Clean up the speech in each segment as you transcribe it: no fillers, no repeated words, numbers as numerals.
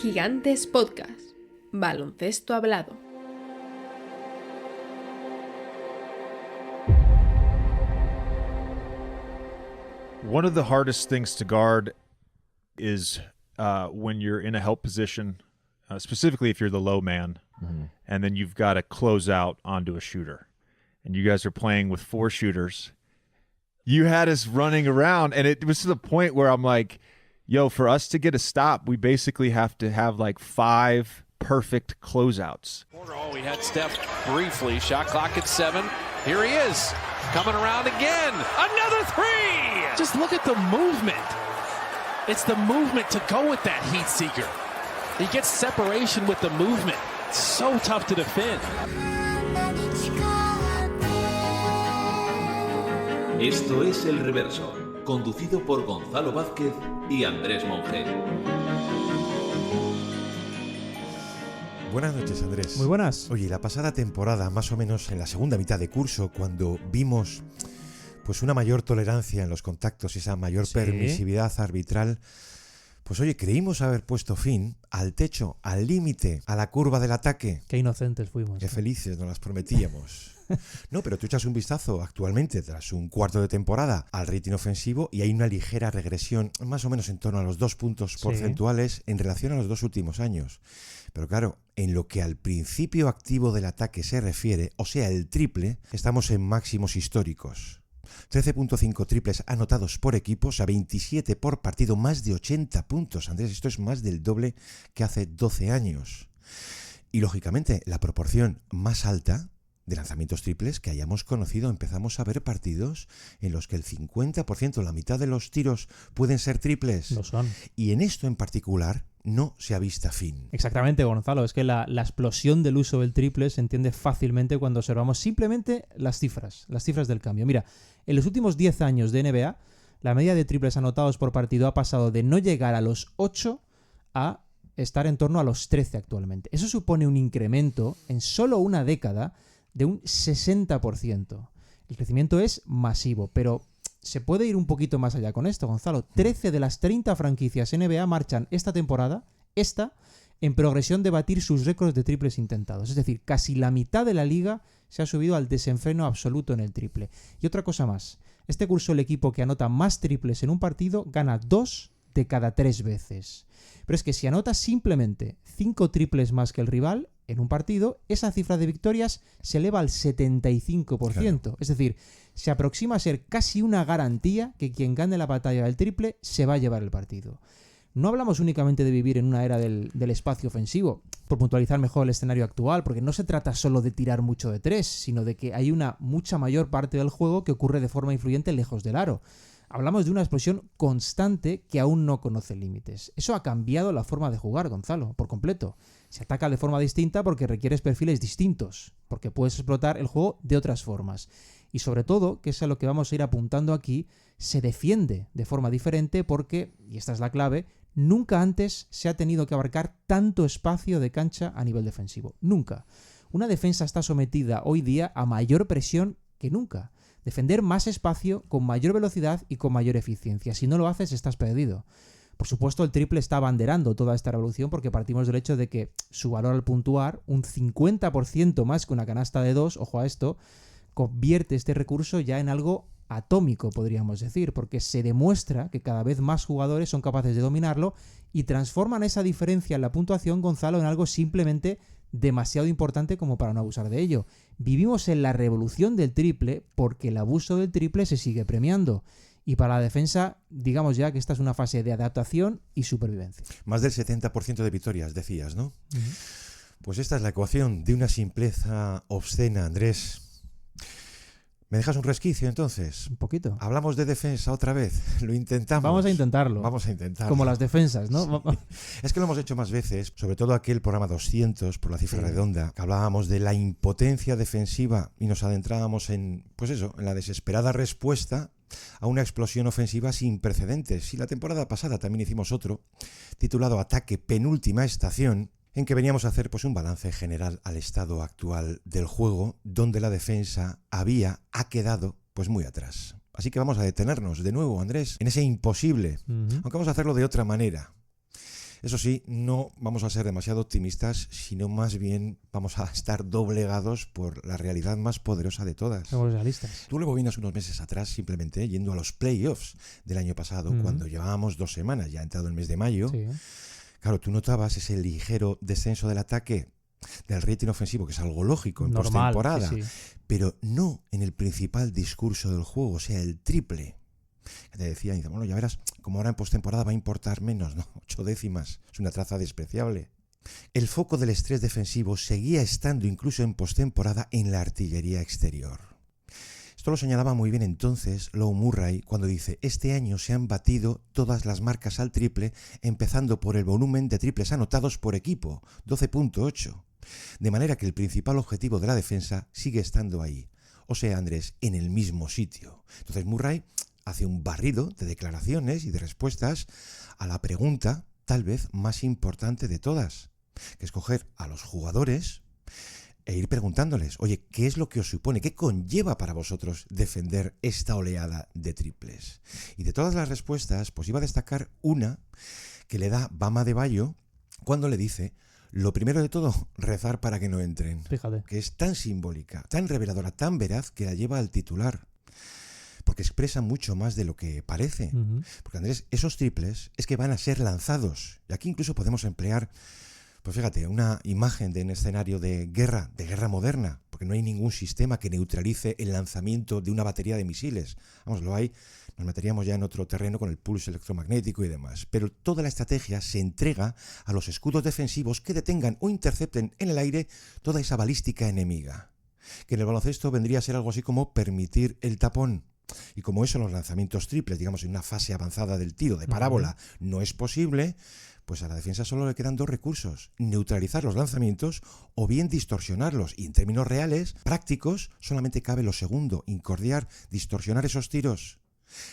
Gigantes Podcast, baloncesto hablado. One of the hardest things to guard is when you're in a help position, specifically if you're the low man, and then you've got to close out onto a shooter. And you guys are playing with four shooters. You had us running around, and it was to the point where I'm like, yo, for us to get a stop, we basically have to have like 5 perfect closeouts. Oh, we had Steph briefly. Shot clock at 7. Here he is. Coming around again. Another 3! Just look at the movement. It's the movement to go with that heat seeker. He gets separation with the movement. It's so tough to defend. Esto es El Reverso, conducido por Gonzalo Vázquez y Andrés Monge. Buenas noches, Andrés. Muy buenas. Oye, la pasada temporada, más o menos en la segunda mitad de curso, cuando vimos pues una mayor tolerancia en los contactos y esa mayor permisividad arbitral, pues oye, creímos haber puesto fin al techo, al límite, a la curva del ataque. Qué inocentes fuimos. Qué felices nos las prometíamos. No, pero tú echas un vistazo actualmente, tras un cuarto de temporada, al rating ofensivo y hay una ligera regresión, más o menos en torno a los 2 puntos porcentuales en relación a los 2 últimos años. Pero claro, en lo que al principio activo del ataque se refiere, o sea, el triple, estamos en máximos históricos. 13.5 triples anotados por equipo, o sea, 27 por partido, más de 80 puntos. Andrés, esto es más del doble que hace 12 años. Y lógicamente, la proporción más alta de lanzamientos triples que hayamos conocido. Empezamos a ver partidos en los que el 50%, la mitad de los tiros pueden ser triples. Lo son. Y en esto en particular no se ha visto fin. Exactamente, Gonzalo. Es que la explosión del uso del triple se entiende fácilmente cuando observamos simplemente las cifras del cambio. Mira, en los últimos 10 años de NBA, la media de triples anotados por partido ha pasado de no llegar a los 8 a estar en torno a los 13 actualmente. Eso supone un incremento en solo una década de un 60%. El crecimiento es masivo, pero se puede ir un poquito más allá con esto, Gonzalo. 13 de las 30 franquicias NBA marchan esta temporada, en progresión de batir sus récords de triples intentados. Es decir, casi la mitad de la liga se ha subido al desenfreno absoluto en el triple. Y otra cosa más, este curso el equipo que anota más triples en un partido gana 2 de cada 3 veces. Pero es que si anota simplemente 5 triples más que el rival en un partido, esa cifra de victorias se eleva al 75%. Claro. Es decir, se aproxima a ser casi una garantía que quien gane la batalla del triple se va a llevar el partido. No hablamos únicamente de vivir en una era del espacio ofensivo, por puntualizar mejor el escenario actual, porque no se trata solo de tirar mucho de 3, sino de que hay una mucha mayor parte del juego que ocurre de forma influyente lejos del aro. Hablamos de una explosión constante que aún no conoce límites. Eso ha cambiado la forma de jugar, Gonzalo, por completo. Se ataca de forma distinta porque requieres perfiles distintos, porque puedes explotar el juego de otras formas. Y sobre todo, que es a lo que vamos a ir apuntando aquí, se defiende de forma diferente porque, y esta es la clave, nunca antes se ha tenido que abarcar tanto espacio de cancha a nivel defensivo. Nunca. Una defensa está sometida hoy día a mayor presión que nunca. Defender más espacio, con mayor velocidad y con mayor eficiencia. Si no lo haces, estás perdido. Por supuesto, el triple está abanderando toda esta revolución porque partimos del hecho de que su valor al puntuar, un 50% más que una canasta de 2, ojo a esto, convierte este recurso ya en algo atómico, podríamos decir, porque se demuestra que cada vez más jugadores son capaces de dominarlo y transforman esa diferencia en la puntuación, Gonzalo, en algo simplemente demasiado importante como para no abusar de ello. Vivimos en la revolución del triple porque el abuso del triple se sigue premiando. Y para la defensa, digamos ya que esta es una fase de adaptación y supervivencia. Más del 70% de victorias, decías, ¿no? Pues esta es la ecuación de una simpleza obscena, Andrés. ¿Me dejas un resquicio entonces? Un poquito. Hablamos de defensa otra vez. Lo intentamos. Vamos a intentarlo. Vamos a intentarlo. Como las defensas, ¿no? Sí. Es que lo hemos hecho más veces, sobre todo aquel programa 200, por la cifra redonda, que hablábamos de la impotencia defensiva y nos adentrábamos en, pues eso, en la desesperada respuesta a una explosión ofensiva sin precedentes. Y la temporada pasada también hicimos otro, titulado Ataque Penúltima Estación, en que veníamos a hacer pues un balance general al estado actual del juego, donde la defensa ha quedado pues muy atrás. Así que vamos a detenernos de nuevo, Andrés, en ese imposible, aunque vamos a hacerlo de otra manera. Eso sí, no vamos a ser demasiado optimistas, sino más bien vamos a estar doblegados por la realidad más poderosa de todas. Somos realistas. Tú le bobinas unos meses atrás, simplemente yendo a los playoffs del año pasado, cuando llevábamos 2 semanas, ya ha entrado el mes de mayo. Sí. Claro, tú notabas ese ligero descenso del ataque, del rating ofensivo, que es algo lógico en postemporada, sí. pero no en el principal discurso del juego, o sea, el triple. Te decía, dice, bueno, ya verás, como ahora en postemporada va a importar menos, ¿no? 8 décimas, es una traza despreciable. El foco del estrés defensivo seguía estando incluso en postemporada en la artillería exterior. Esto lo señalaba muy bien entonces Lou Murray cuando dice: este año se han batido todas las marcas al triple, empezando por el volumen de triples anotados por equipo, 12.8. De manera que el principal objetivo de la defensa sigue estando ahí. O sea, Andrés, en el mismo sitio. Entonces Murray hace un barrido de declaraciones y de respuestas a la pregunta tal vez más importante de todas, que es coger a los jugadores e ir preguntándoles, oye, ¿qué es lo que os supone? ¿Qué conlleva para vosotros defender esta oleada de triples? Y de todas las respuestas, pues iba a destacar una que le da Bam Adebayo cuando le dice: lo primero de todo, rezar para que no entren. Fíjate. Que es tan simbólica, tan reveladora, tan veraz, que la lleva al titular. Porque expresa mucho más de lo que parece. Porque, Andrés, esos triples es que van a ser lanzados. Y aquí incluso podemos emplear, pues fíjate, una imagen de un escenario de guerra moderna, porque no hay ningún sistema que neutralice el lanzamiento de una batería de misiles. Vamos, lo hay, nos meteríamos ya en otro terreno con el pulso electromagnético y demás. Pero toda la estrategia se entrega a los escudos defensivos que detengan o intercepten en el aire toda esa balística enemiga. Que en el baloncesto vendría a ser algo así como permitir el tapón. Y como eso en los lanzamientos triples, digamos en una fase avanzada del tiro de parábola, no es posible, pues a la defensa solo le quedan 2 recursos: neutralizar los lanzamientos o bien distorsionarlos. Y en términos reales, prácticos, solamente cabe lo segundo: incordiar, distorsionar esos tiros.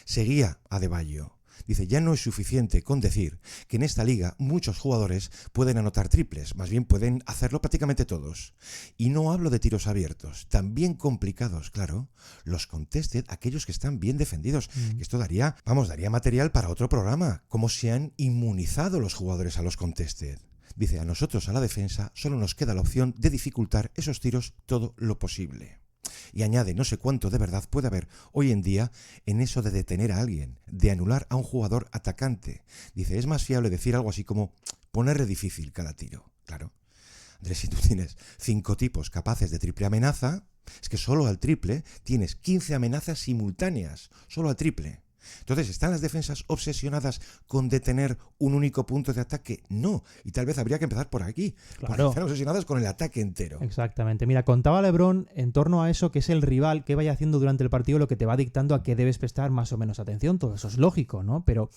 Seguía Adebayo. Dice, ya no es suficiente con decir que en esta liga muchos jugadores pueden anotar triples, más bien pueden hacerlo prácticamente todos. Y no hablo de tiros abiertos, también complicados, claro, los contested, aquellos que están bien defendidos. Esto daría material para otro programa, cómo se han inmunizado los jugadores a los contested. Dice, a nosotros, a la defensa, solo nos queda la opción de dificultar esos tiros todo lo posible. Y añade, no sé cuánto de verdad puede haber hoy en día en eso de detener a alguien, de anular a un jugador atacante. Dice, es más fiable decir algo así como ponerle difícil cada tiro. Claro, Andrés, si tú tienes 5 tipos capaces de triple amenaza, es que solo al triple tienes 15 amenazas simultáneas, solo al triple. Entonces, ¿están las defensas obsesionadas con detener un único punto de ataque? No, y tal vez habría que empezar por aquí, porque están obsesionadas con el ataque entero. Exactamente. Mira, contaba LeBron en torno a eso, que es el rival que vaya haciendo durante el partido lo que te va dictando a qué debes prestar más o menos atención. Todo eso es lógico, ¿no? Pero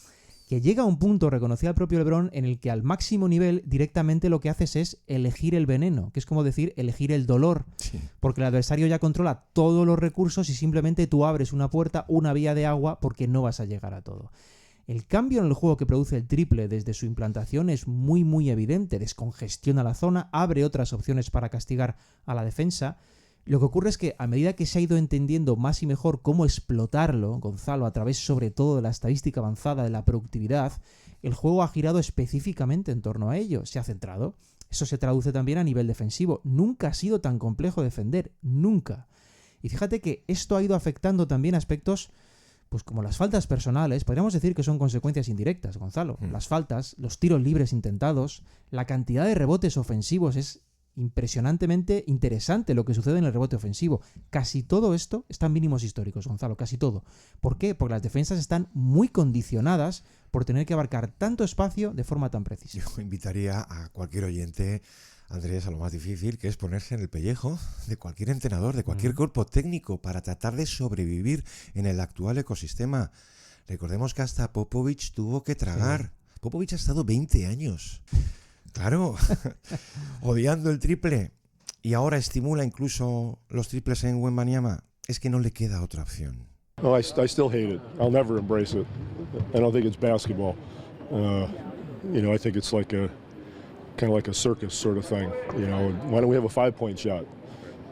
que llega a un punto, reconocía el propio LeBron, en el que al máximo nivel directamente lo que haces es elegir el veneno, que es como decir elegir el dolor, porque el adversario ya controla todos los recursos y simplemente tú abres una puerta, una vía de agua, porque no vas a llegar a todo. El cambio en el juego que produce el triple desde su implantación es muy muy evidente, descongestiona la zona, abre otras opciones para castigar a la defensa. Lo que ocurre es que a medida que se ha ido entendiendo más y mejor cómo explotarlo, Gonzalo, a través sobre todo de la estadística avanzada de la productividad, el juego ha girado específicamente en torno a ello, se ha centrado. Eso se traduce también a nivel defensivo. Nunca ha sido tan complejo defender, nunca. Y fíjate que esto ha ido afectando también aspectos, pues como las faltas personales, podríamos decir que son consecuencias indirectas, Gonzalo. Las faltas, los tiros libres intentados, la cantidad de rebotes ofensivos es impresionantemente interesante lo que sucede en el rebote ofensivo. Casi todo esto está en mínimos históricos, Gonzalo, casi todo. ¿Por qué? Porque las defensas están muy condicionadas por tener que abarcar tanto espacio de forma tan precisa. Yo invitaría a cualquier oyente, Andrés, a lo más difícil, que es ponerse en el pellejo de cualquier entrenador, de cualquier cuerpo técnico, para tratar de sobrevivir en el actual ecosistema. Recordemos que hasta Popovich tuvo que tragar. Sí. Popovich ha estado 20 años. Claro, odiando el triple, y ahora estimula incluso los triples en Wembanyama. Es que no le queda otra opción. Oh, I still hate it. I'll never embrace it. I don't think it's basketball. I think it's like kind of like a circus sort of thing. Why don't we have a 5-point shot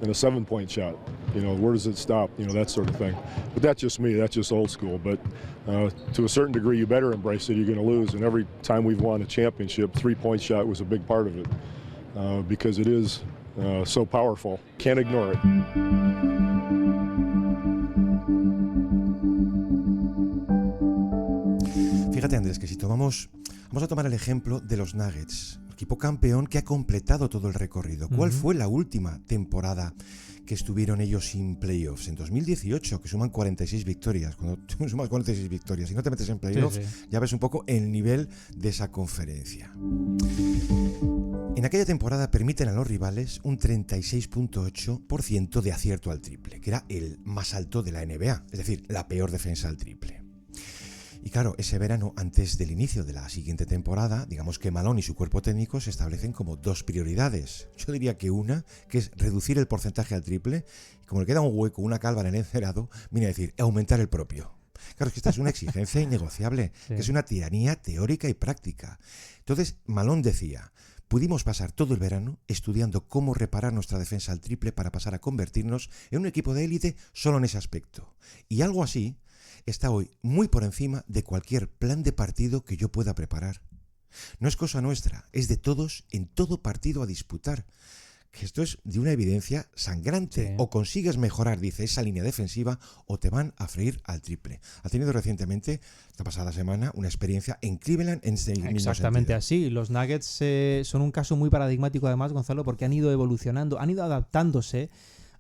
and a 7-point shot? Where does it stop? That sort of thing. But that's just me. That's just old school. But to a certain degree, you better embrace it. You're going to lose. And every time we've won a championship, 3-point shot was a big part of it because it is so powerful. Can't ignore it. Fíjate, Andrés, que si vamos a tomar el ejemplo de los Nuggets, equipo campeón que ha completado todo el recorrido. ¿Cuál fue la última temporada que estuvieron ellos sin playoffs? En 2018, que suman 46 victorias. Cuando tú sumas 46 victorias y no te metes en playoffs, ya ves un poco el nivel de esa conferencia. En aquella temporada permiten a los rivales un 36.8% de acierto al triple, que era el más alto de la NBA, es decir, la peor defensa al triple. Y claro, ese verano, antes del inicio de la siguiente temporada, digamos que Malone y su cuerpo técnico se establecen como dos prioridades. Yo diría que una, que es reducir el porcentaje al triple, y como le queda un hueco, una calva en el encerado, viene a decir, aumentar el propio. Claro, es que esta es una exigencia innegociable, que es una tiranía teórica y práctica. Entonces, Malone decía, pudimos pasar todo el verano estudiando cómo reparar nuestra defensa al triple para pasar a convertirnos en un equipo de élite solo en ese aspecto. Y algo así está hoy muy por encima de cualquier plan de partido que yo pueda preparar. No es cosa nuestra, es de todos en todo partido a disputar. Que esto es de una evidencia sangrante. Sí. O consigues mejorar, dice, esa línea defensiva o te van a freír al triple. Ha tenido recientemente, esta pasada semana, una experiencia en Cleveland en ese mismo Exactamente sentido. Así. Los Nuggets son un caso muy paradigmático además, Gonzalo, porque han ido evolucionando, han ido adaptándose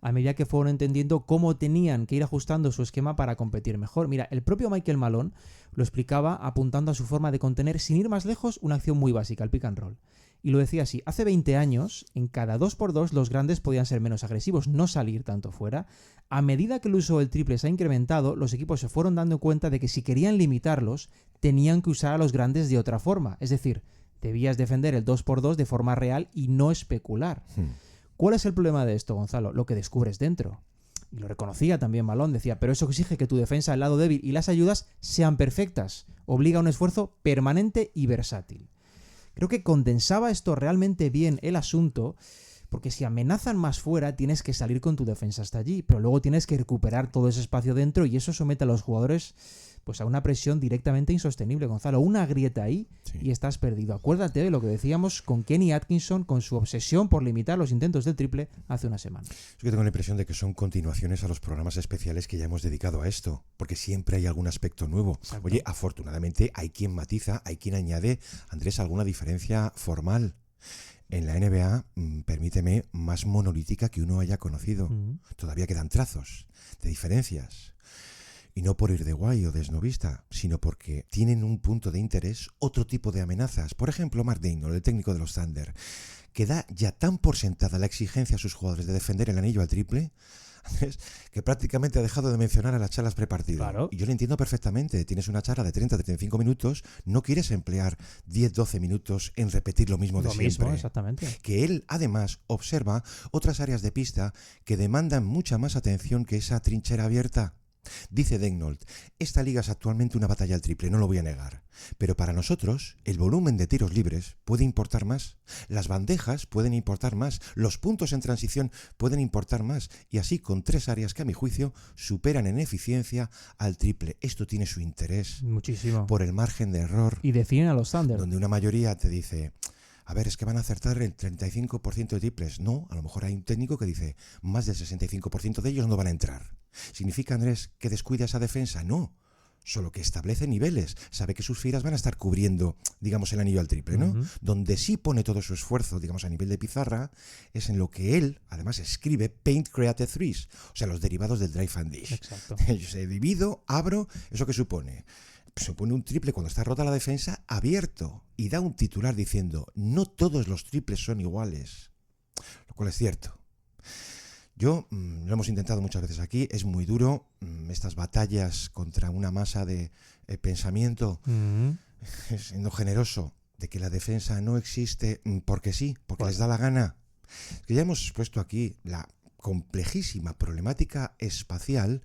a medida que fueron entendiendo cómo tenían que ir ajustando su esquema para competir mejor. Mira, el propio Michael Malone lo explicaba apuntando a su forma de contener, sin ir más lejos, una acción muy básica, el pick and roll. Y lo decía así, hace 20 años, en cada 2x2 los grandes podían ser menos agresivos, no salir tanto fuera. A medida que el uso del triple se ha incrementado, los equipos se fueron dando cuenta de que si querían limitarlos, tenían que usar a los grandes de otra forma. Es decir, debías defender el 2x2 de forma real y no especular. ¿Cuál es el problema de esto, Gonzalo? Lo que descubres dentro. Y lo reconocía también Malone, decía, pero eso exige que tu defensa al lado débil y las ayudas sean perfectas. Obliga a un esfuerzo permanente y versátil. Creo que condensaba esto realmente bien el asunto, porque si amenazan más fuera, tienes que salir con tu defensa hasta allí, pero luego tienes que recuperar todo ese espacio dentro y eso somete a los jugadores pues a una presión directamente insostenible, Gonzalo. Una grieta ahí y estás perdido. Acuérdate de lo que decíamos con Kenny Atkinson, con su obsesión por limitar los intentos del triple hace una semana. Es que tengo la impresión de que son continuaciones a los programas especiales que ya hemos dedicado a esto, porque siempre hay algún aspecto nuevo. Exacto. Oye, afortunadamente hay quien matiza, hay quien añade, Andrés, alguna diferencia formal. En la NBA, permíteme, más monolítica que uno haya conocido. Todavía quedan trazos de diferencias. Y no por ir de guay o de esnovista, sino porque tienen un punto de interés otro tipo de amenazas. Por ejemplo, Mark Daigneault, el técnico de los Thunder, que da ya tan por sentada la exigencia a sus jugadores de defender el anillo al triple, que prácticamente ha dejado de mencionar a las charlas prepartido. Claro. Y yo lo entiendo perfectamente. Tienes una charla de 30-35 minutos, no quieres emplear 10-12 minutos en repetir lo mismo de siempre. Lo mismo, exactamente. Que él, además, observa otras áreas de pista que demandan mucha más atención que esa trinchera abierta. Dice Daigneault, esta liga es actualmente una batalla al triple, no lo voy a negar. Pero para nosotros, el volumen de tiros libres puede importar más. Las bandejas pueden importar más. Los puntos en transición pueden importar más. Y así con tres áreas que a mi juicio superan en eficiencia al triple. Esto tiene su interés. Muchísimo. Por el margen de error. Y definen a los Thunder. Donde una mayoría te dice, a ver, es que van a acertar el 35% de triples. No, a lo mejor hay un técnico que dice, más del 65% de ellos no van a entrar. ¿Significa, Andrés, que descuida esa defensa? No, solo que establece niveles. Sabe que sus filas van a estar cubriendo, digamos, el anillo al triple, ¿no? Donde sí pone todo su esfuerzo, digamos, a nivel de pizarra, es en lo que él, además, escribe Paint Created Threes, o sea, los derivados del drive and dish. Exacto. Yo divido, abro, ¿eso qué supone? Supone un triple cuando está rota la defensa abierto y da un titular diciendo no todos los triples son iguales, lo cual es cierto. Yo, lo hemos intentado muchas veces aquí, es muy duro estas batallas contra una masa de pensamiento, siendo generoso, de que la defensa no existe porque sí, porque les da la gana. Que ya hemos expuesto aquí la complejísima problemática espacial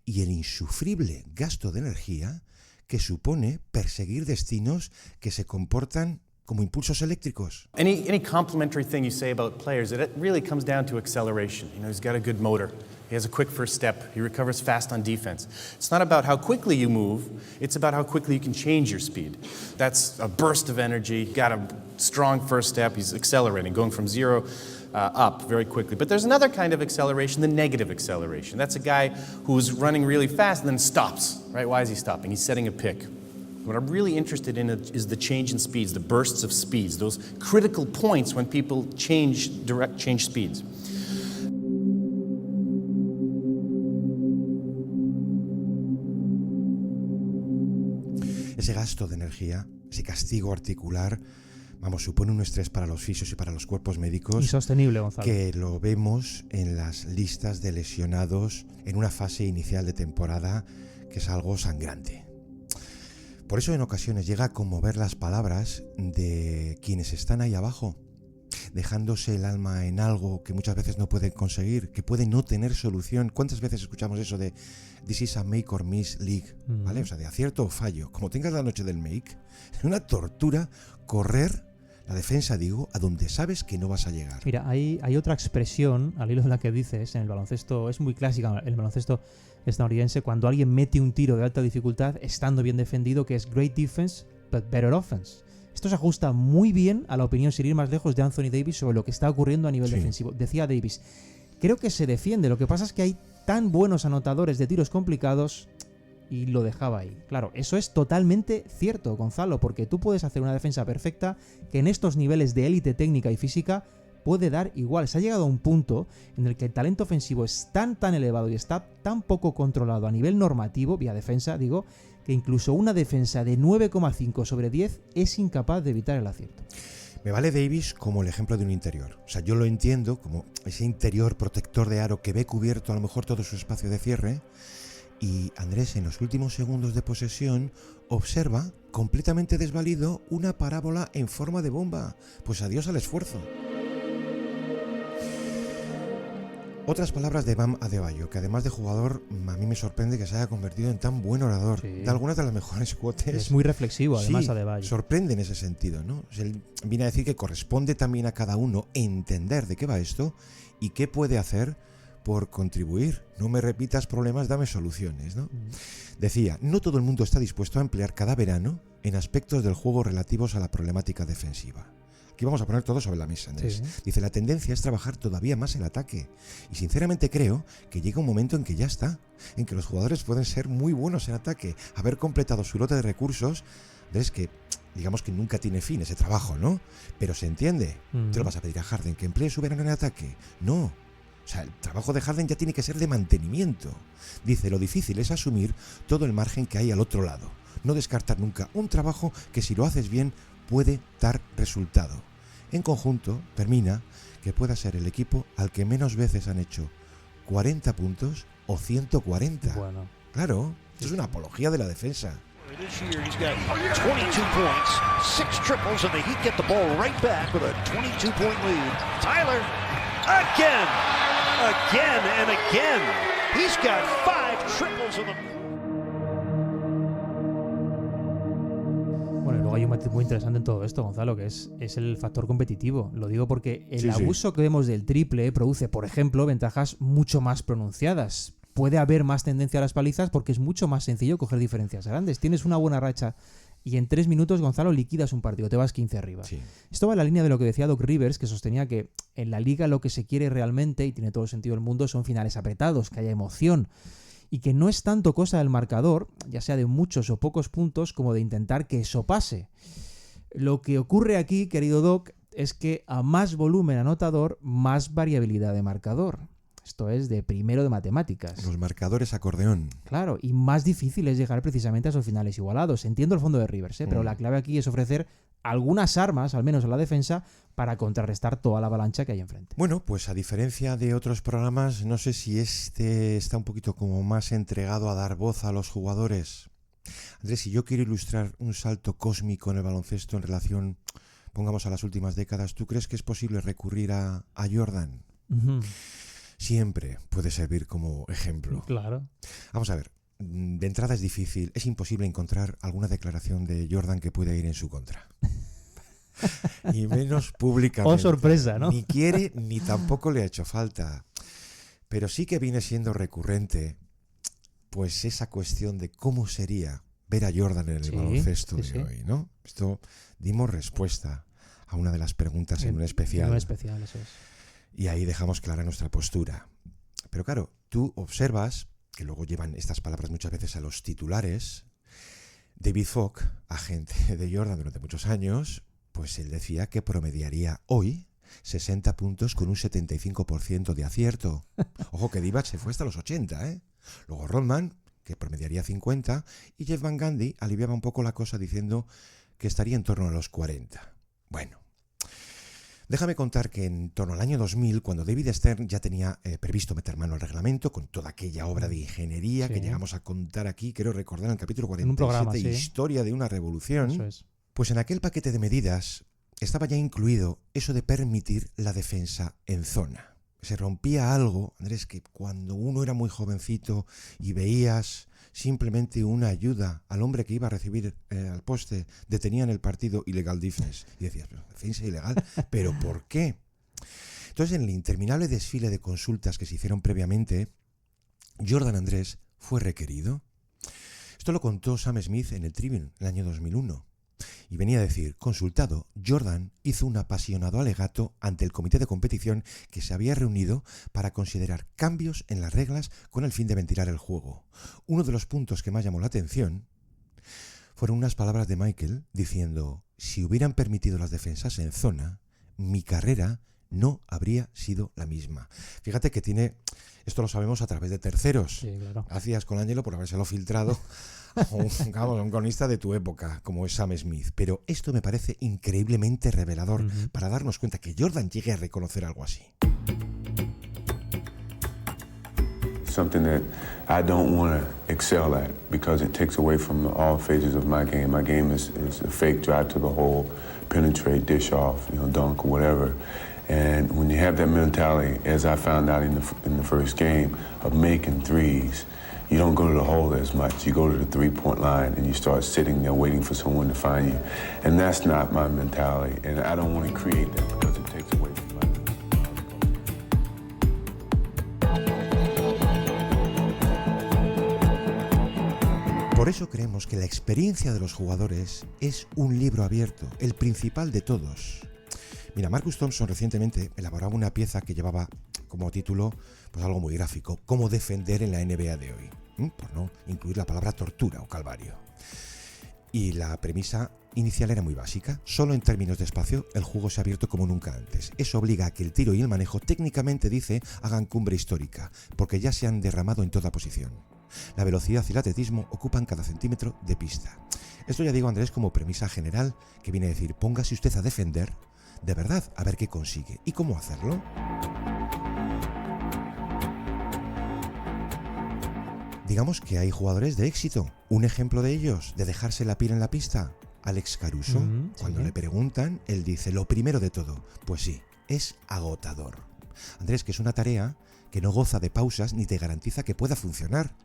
y el insufrible gasto de energía que supone perseguir destinos que se comportan como impulsos eléctricos. Any complimentary thing you say about players, it really comes down to acceleration. You know, he's got a good motor. He has a quick first step. He recovers fast on defense. It's not about how quickly you move, it's about how quickly you can change your speed. That's a burst of energy. Got a strong first step. He's accelerating, going from 0 up very quickly. But there's another kind of acceleration, the negative acceleration. That's a guy who's running really fast and then stops, right? Why is he stopping? He's setting a pick. What I'm really interested in is the change in speeds, the bursts of speeds, those critical points when people change speeds. Ese gasto de energía, ese castigo articular, supone un estrés para los fisios y para los cuerpos médicos. Insostenible, Gonzalo. Que lo vemos en las listas de lesionados en una fase inicial de temporada, que es algo sangrante. Por eso en ocasiones llega a conmover las palabras de quienes están ahí abajo, dejándose el alma en algo que muchas veces no pueden conseguir, que puede no tener solución. ¿Cuántas veces escuchamos eso de "this is a make or miss league"? ¿Vale? O sea, de acierto o fallo. Como tengas la noche del make, es una tortura correr la defensa, digo, a donde sabes que no vas a llegar. Mira, hay otra expresión, al hilo de la que dices, en el baloncesto, es muy clásica, el baloncesto estadounidense, cuando alguien mete un tiro de alta dificultad estando bien defendido, que es great defense, but better offense. Esto se ajusta muy bien a la opinión, sin ir más lejos, de Anthony Davis sobre lo que está ocurriendo a nivel defensivo. Decía Davis, creo que se defiende, lo que pasa es que hay tan buenos anotadores de tiros complicados, y lo dejaba ahí. Claro, eso es totalmente cierto, Gonzalo, porque tú puedes hacer una defensa perfecta que en estos niveles de élite técnica y física puede dar igual. Se ha llegado a un punto en el que el talento ofensivo es tan elevado y está tan poco controlado a nivel normativo, vía defensa, digo, que incluso una defensa de 9,5 sobre 10 es incapaz de evitar el acierto. Me vale Davis como el ejemplo de un interior. O sea, yo lo entiendo como ese interior protector de aro que ve cubierto a lo mejor todo su espacio de cierre. Y Andrés, en los últimos segundos de posesión, observa, completamente desvalido, una parábola en forma de bomba. Pues adiós al esfuerzo. Otras palabras de Bam Adebayo, que además de jugador, a mí me sorprende que se haya convertido en tan buen orador. Sí. De algunas de las mejores quotes. Es muy reflexivo, además, Adebayo. Sorprende en ese sentido, ¿no? Él viene a decir que corresponde también a cada uno entender de qué va esto y qué puede hacer por contribuir. No me repitas problemas, dame soluciones, ¿no? Decía, no todo el mundo está dispuesto a emplear cada verano en aspectos del juego relativos a la problemática defensiva. Aquí vamos a poner todo sobre la mesa, Andrés. Sí. Dice, la tendencia es trabajar todavía más el ataque. Y sinceramente creo que llega un momento en que ya está, en que los jugadores pueden ser muy buenos en ataque, haber completado su lote de recursos, Andrés, que digamos que nunca tiene fin ese trabajo, ¿no? Pero se entiende. ¿Te lo vas a pedir a Harden que emplee su verano en ataque? No. O sea, el trabajo de Harden ya tiene que ser de mantenimiento. Dice, lo difícil es asumir todo el margen que hay al otro lado. No descartar nunca un trabajo que si lo haces bien puede dar resultado. En conjunto, termina, que pueda ser el equipo al que menos veces han hecho 40 puntos o 140. Bueno. Claro, esto es una apología de la defensa. This year he's got 22 points, 6 triples, and the Heat get the ball right back with a 22-point lead. Tyler, again and again. He's got 5 triples in the... Bueno, y luego hay un matiz muy interesante en todo esto, Gonzalo, que es el factor competitivo. Lo digo porque el abuso que vemos del triple produce, por ejemplo, ventajas mucho más pronunciadas. Puede haber más tendencia a las palizas porque es mucho más sencillo coger diferencias grandes. Tienes una buena racha y en 3 minutos, Gonzalo, liquidas un partido, te vas 15 arriba. Sí. Esto va en la línea de lo que decía Doc Rivers, que sostenía que en la liga lo que se quiere realmente, y tiene todo el sentido del mundo, son finales apretados, que haya emoción. Y que no es tanto cosa del marcador, ya sea de muchos o pocos puntos, como de intentar que eso pase. Lo que ocurre aquí, querido Doc, es que a más volumen anotador, más variabilidad de marcador. Esto es de primero de matemáticas. Los marcadores acordeón. Claro, y más difícil es llegar precisamente a esos finales igualados. Entiendo el fondo de Rivers, pero la clave aquí es ofrecer algunas armas, al menos a la defensa, para contrarrestar toda la avalancha que hay enfrente. Bueno, pues a diferencia de otros programas, no sé si este está un poquito como más entregado a dar voz a los jugadores. Andrés, si yo quiero ilustrar un salto cósmico en el baloncesto en relación, pongamos, a las últimas décadas, ¿tú crees que es posible recurrir a Jordan? Siempre puede servir como ejemplo. Claro. Vamos a ver, de entrada es difícil, es imposible encontrar alguna declaración de Jordan que pueda ir en su contra. Y menos públicamente. Oh, sorpresa, ¿no? Ni quiere ni tampoco le ha hecho falta. Pero sí que viene siendo recurrente pues esa cuestión de cómo sería ver a Jordan en el baloncesto de hoy, ¿no? Esto dimos respuesta a una de las preguntas en un especial. En un especial, eso es. Y ahí dejamos clara nuestra postura. Pero claro, tú observas, que luego llevan estas palabras muchas veces a los titulares, David Fogg, agente de Jordan durante muchos años, pues él decía que promediaría hoy 60 puntos con un 75% de acierto. Ojo que Divac se fue hasta los 80, ¿eh? Luego Rodman, que promediaría 50, y Jeff Van Gundy aliviaba un poco la cosa diciendo que estaría en torno a los 40. Bueno, déjame contar que en torno al año 2000, cuando David Stern ya tenía previsto meter mano al reglamento, con toda aquella obra de ingeniería que llegamos a contar aquí, quiero recordar en el capítulo 47, programa, Historia de una revolución, eso es. Pues en aquel paquete de medidas estaba ya incluido eso de permitir la defensa en zona. Se rompía algo, Andrés, que cuando uno era muy jovencito y veías simplemente una ayuda al hombre que iba a recibir al poste, detenían el partido illegal defense. Y decías, defensa ilegal, ¿pero por qué? Entonces, en el interminable desfile de consultas que se hicieron previamente, Jordan Andrés fue requerido. Esto lo contó Sam Smith en el Tribune en el año 2001. Y venía a decir, consultado, Jordan hizo un apasionado alegato ante el comité de competición que se había reunido para considerar cambios en las reglas con el fin de ventilar el juego. Uno de los puntos que más llamó la atención fueron unas palabras de Michael diciendo, si hubieran permitido las defensas en zona, mi carrera no habría sido la misma. Fíjate que tiene, esto lo sabemos a través de terceros. Sí, claro. Gracias, Colangelo, por habérselo filtrado a un cronista de tu época, como es Sam Smith. Pero esto me parece increíblemente revelador para darnos cuenta que Jordan llegue a reconocer algo así. Something that I don't want to excel at because it takes away from all phases of my game. My game is a fake drive to the hole, penetrate, dish off, dunk, whatever. And when you have that mentality, as I found out in the first game, of making threes, you don't go to the hole as much. You go to the three-point line and you start sitting there waiting for someone to find you. And that's not my mentality. And I don't want to create that because it takes away from my Por eso creemos que la experiencia de los jugadores es un libro abierto, el principal de todos. Mira, Marcus Thompson recientemente elaboraba una pieza que llevaba como título pues algo muy gráfico, cómo defender en la NBA de hoy, por no incluir la palabra tortura o calvario. Y la premisa inicial era muy básica, solo en términos de espacio el juego se ha abierto como nunca antes. Eso obliga a que el tiro y el manejo técnicamente, dice, hagan cumbre histórica, porque ya se han derramado en toda posición. La velocidad y el atletismo ocupan cada centímetro de pista. Esto ya digo, Andrés, como premisa general, que viene a decir, póngase usted a defender de verdad, a ver qué consigue y cómo hacerlo. Digamos que hay jugadores de éxito. Un ejemplo de ellos, de dejarse la piel en la pista, Alex Caruso. Cuando le preguntan, él dice, lo primero de todo, pues sí, es agotador. Andrés, que es una tarea que no goza de pausas ni te garantiza que pueda funcionar.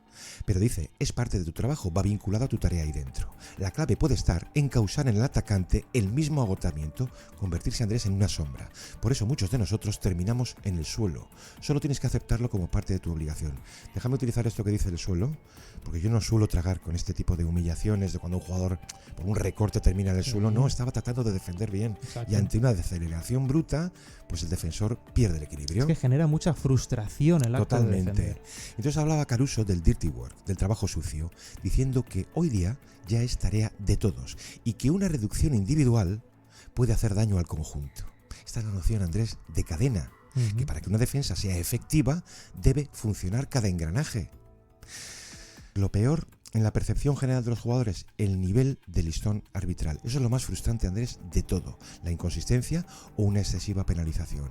Pero dice, es parte de tu trabajo, va vinculado a tu tarea ahí dentro. La clave puede estar en causar en el atacante el mismo agotamiento, convertirse, Andrés, en una sombra. Por eso muchos de nosotros terminamos en el suelo. Solo tienes que aceptarlo como parte de tu obligación. Déjame utilizar esto que dice el suelo, porque yo no suelo tragar con este tipo de humillaciones, de cuando un jugador por un recorte termina en el suelo. No, estaba tratando de defender bien. Exacto. Y ante una deceleración bruta, pues el defensor pierde el equilibrio. Es que genera mucha frustración el acto de defender. Entonces hablaba Caruso del dirty work, del trabajo sucio, diciendo que hoy día ya es tarea de todos y que una reducción individual puede hacer daño al conjunto. Esta es la noción, Andrés, de cadena, que para que una defensa sea efectiva debe funcionar cada engranaje. Lo peor en la percepción general de los jugadores, el nivel de listón arbitral. Eso es lo más frustrante, Andrés, de todo. La inconsistencia o una excesiva penalización.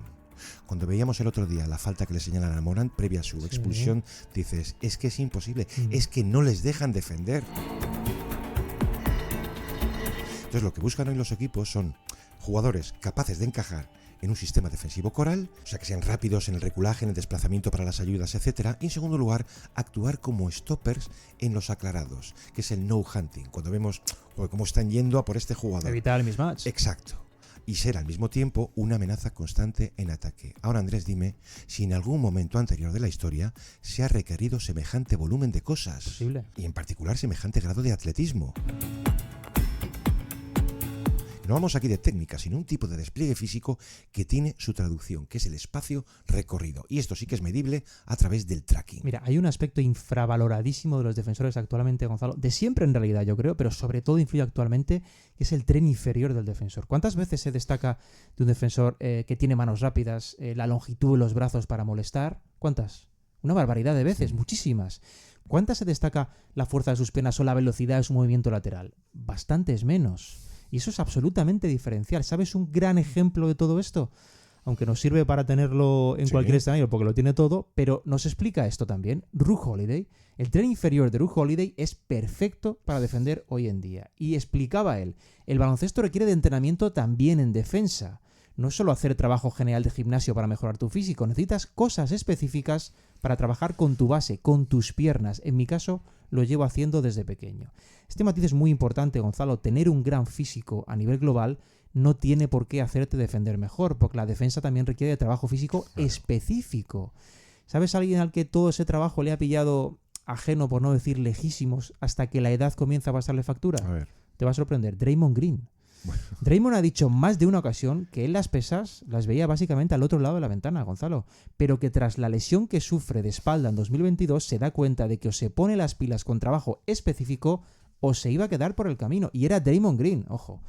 Cuando veíamos el otro día la falta que le señalan a Morant previa a su expulsión, dices, es que es imposible, es que no les dejan defender. Entonces lo que buscan hoy los equipos son jugadores capaces de encajar en un sistema defensivo coral, o sea que sean rápidos en el reculaje, en el desplazamiento para las ayudas, etc. Y en segundo lugar, actuar como stoppers en los aclarados, que es el no hunting, cuando vemos cómo están yendo a por este jugador. Evitar el mismatch. Exacto. y ser al mismo tiempo una amenaza constante en ataque. Ahora, Andrés, dime si en algún momento anterior de la historia se ha requerido semejante volumen de cosas. Posible. Y en particular semejante grado de atletismo. No hablamos aquí de técnica, sino un tipo de despliegue físico que tiene su traducción, que es el espacio recorrido. Y esto sí que es medible a través del tracking. Mira, hay un aspecto infravaloradísimo de los defensores actualmente, Gonzalo, de siempre en realidad yo creo, pero sobre todo influye actualmente, que es el tren inferior del defensor. ¿Cuántas veces se destaca de un defensor que tiene manos rápidas, la longitud de los brazos para molestar? ¿Cuántas? Una barbaridad de veces, muchísimas. ¿Cuántas se destaca la fuerza de sus piernas o la velocidad de su movimiento lateral? Bastantes menos. Y eso es absolutamente diferencial. ¿Sabes un gran ejemplo de todo esto? Aunque nos sirve para tenerlo en cualquier escenario porque lo tiene todo, pero nos explica esto también. Ru Holiday, el tren inferior de Ru Holiday es perfecto para defender hoy en día. Y explicaba él, el baloncesto requiere de entrenamiento también en defensa. No es solo hacer trabajo general de gimnasio para mejorar tu físico, necesitas cosas específicas para trabajar con tu base, con tus piernas. En mi caso, lo llevo haciendo desde pequeño. Este matiz es muy importante, Gonzalo. Tener un gran físico a nivel global no tiene por qué hacerte defender mejor, porque la defensa también requiere de trabajo físico específico. ¿Sabes a alguien al que todo ese trabajo le ha pillado ajeno, por no decir lejísimos, hasta que la edad comienza a pasarle factura? A ver. Te va a sorprender. Draymond Green. Bueno. Draymond ha dicho más de una ocasión que él las pesas las veía básicamente al otro lado de la ventana, Gonzalo, pero que tras la lesión que sufre de espalda en 2022 se da cuenta de que o se pone las pilas con trabajo específico o se iba a quedar por el camino. Y era Draymond Green, ojo.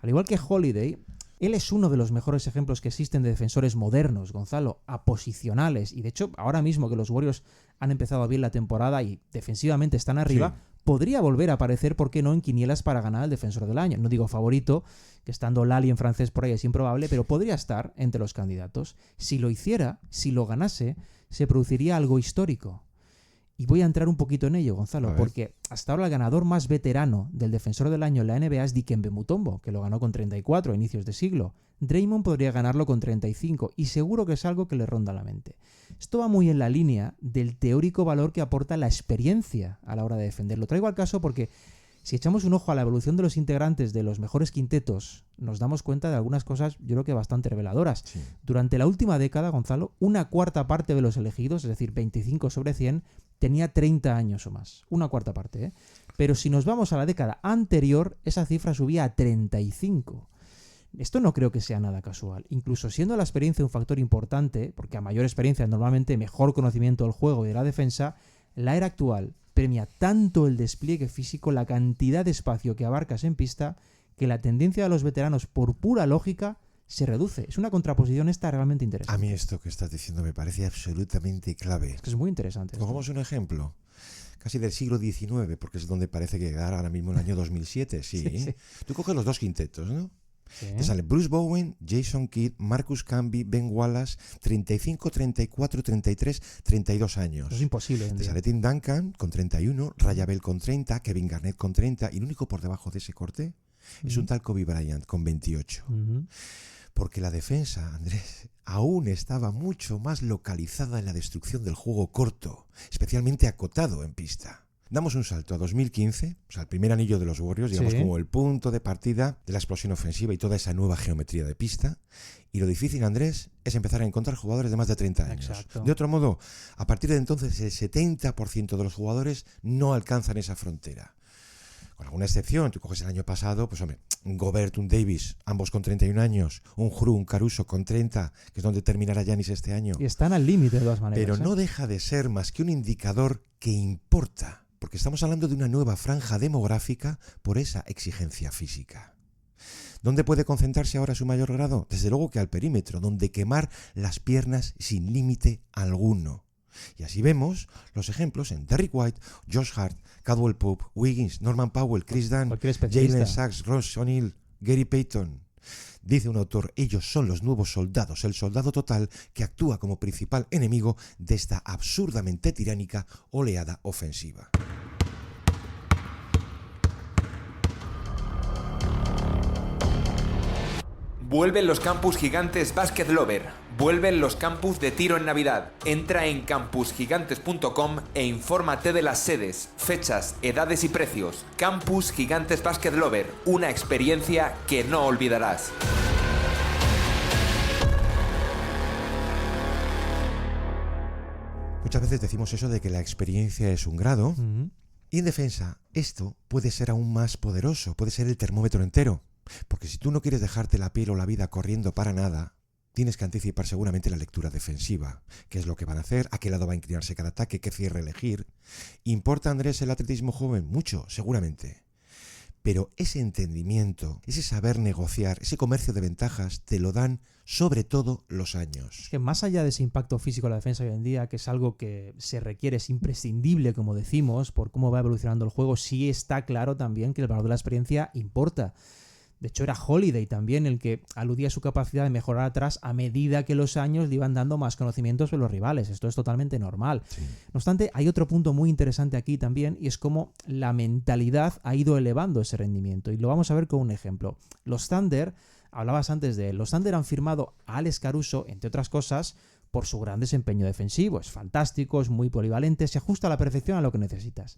Al igual que Holiday, él es uno de los mejores ejemplos que existen de defensores modernos, Gonzalo, aposicionales. Y de hecho, ahora mismo que los Warriors han empezado bien la temporada y defensivamente están arriba, podría volver a aparecer, ¿por qué no?, en quinielas para ganar al defensor del año. No digo favorito, que estando Lali en francés por ahí es improbable, pero podría estar entre los candidatos. Si lo hiciera, si lo ganase, se produciría algo histórico. Y voy a entrar un poquito en ello, Gonzalo, porque hasta ahora el ganador más veterano del defensor del año en la NBA es Dikembe Mutombo, que lo ganó con 34 a inicios de siglo. Draymond podría ganarlo con 35 y seguro que es algo que le ronda la mente. Esto va muy en la línea del teórico valor que aporta la experiencia a la hora de defender. Lo traigo al caso porque si echamos un ojo a la evolución de los integrantes de los mejores quintetos, nos damos cuenta de algunas cosas, yo creo que bastante reveladoras. Sí. Durante la última década, Gonzalo, una cuarta parte de los elegidos, es decir, 25 sobre 100, tenía 30 años o más. Una cuarta parte, ¿eh? Pero si nos vamos a la década anterior, esa cifra subía a 35. Esto no creo que sea nada casual. Incluso siendo la experiencia un factor importante, porque a mayor experiencia normalmente mejor conocimiento del juego y de la defensa, la era actual premia tanto el despliegue físico, la cantidad de espacio que abarcas en pista, que la tendencia de los veteranos, por pura lógica, se reduce. Es una contraposición esta realmente interesante. A mí esto que estás diciendo me parece absolutamente clave. Es que es muy interesante. Cogemos un ejemplo casi del siglo XIX, porque es donde parece que quedar ahora mismo el año 2007. Sí. Tú coges los dos quintetos, ¿no? Sí. Te sale Bruce Bowen, Jason Kidd, Marcus Camby, Ben Wallace, 35, 34, 33, 32 años. Eso es imposible. Te sale Tim Duncan con 31, Raya Bell con 30, Kevin Garnett con 30 y el único por debajo de ese corte es un tal Kobe Bryant con 28. Porque la defensa, Andrés, aún estaba mucho más localizada en la destrucción del juego corto, especialmente acotado en pista. Damos un salto a 2015, o sea, el primer anillo de los Warriors, digamos como el punto de partida de la explosión ofensiva y toda esa nueva geometría de pista. Y lo difícil, Andrés, es empezar a encontrar jugadores de más de 30 años. Exacto. De otro modo, a partir de entonces el 70% de los jugadores no alcanzan esa frontera. Con alguna excepción, tú coges el año pasado, pues hombre, un Gobert, un Davis, ambos con 31 años, un Jrue, un Caruso con 30, que es donde terminará Giannis este año. Y están al límite de todas maneras. Pero no deja de ser más que un indicador que importa. Porque estamos hablando de una nueva franja demográfica por esa exigencia física. ¿Dónde puede concentrarse ahora su mayor grado? Desde luego que al perímetro, donde quemar las piernas sin límite alguno. Y así vemos los ejemplos en Derrick White, Josh Hart, Caldwell Pope, Wiggins, Norman Powell, Chris Dunn, Jalen Sachs, Ross O'Neal, Gary Payton. Dice un autor, ellos son los nuevos soldados, el soldado total que actúa como principal enemigo de esta absurdamente tiránica oleada ofensiva. Vuelven los campus gigantes Basket Lover. Vuelven los campus de tiro en Navidad. Entra en campusgigantes.com e infórmate de las sedes, fechas, edades y precios. Campus Gigantes Basket Lover, una experiencia que no olvidarás. Muchas veces decimos eso de que la experiencia es un grado, y en defensa esto puede ser aún más poderoso, puede ser el termómetro entero, porque si tú no quieres dejarte la piel o la vida corriendo para nada, tienes que anticipar seguramente la lectura defensiva, qué es lo que van a hacer, a qué lado va a inclinarse cada ataque, qué cierre elegir. ¿Importa, Andrés, el atletismo joven? Mucho, seguramente. Pero ese entendimiento, ese saber negociar, ese comercio de ventajas, te lo dan sobre todo los años. Es que más allá de ese impacto físico en la defensa hoy en día, que es algo que se requiere, es imprescindible, como decimos, por cómo va evolucionando el juego, sí está claro también que el valor de la experiencia importa. De hecho, era Holiday también el que aludía a su capacidad de mejorar atrás a medida que los años le iban dando más conocimientos sobre los rivales. Esto es totalmente normal. Sí. No obstante, hay otro punto muy interesante aquí también, y es cómo la mentalidad ha ido elevando ese rendimiento. Y lo vamos a ver con un ejemplo. Los Thunder, hablabas antes de él, los Thunder han firmado a Alex Caruso, entre otras cosas, por su gran desempeño defensivo. Es fantástico, es muy polivalente, se ajusta a la perfección a lo que necesitas.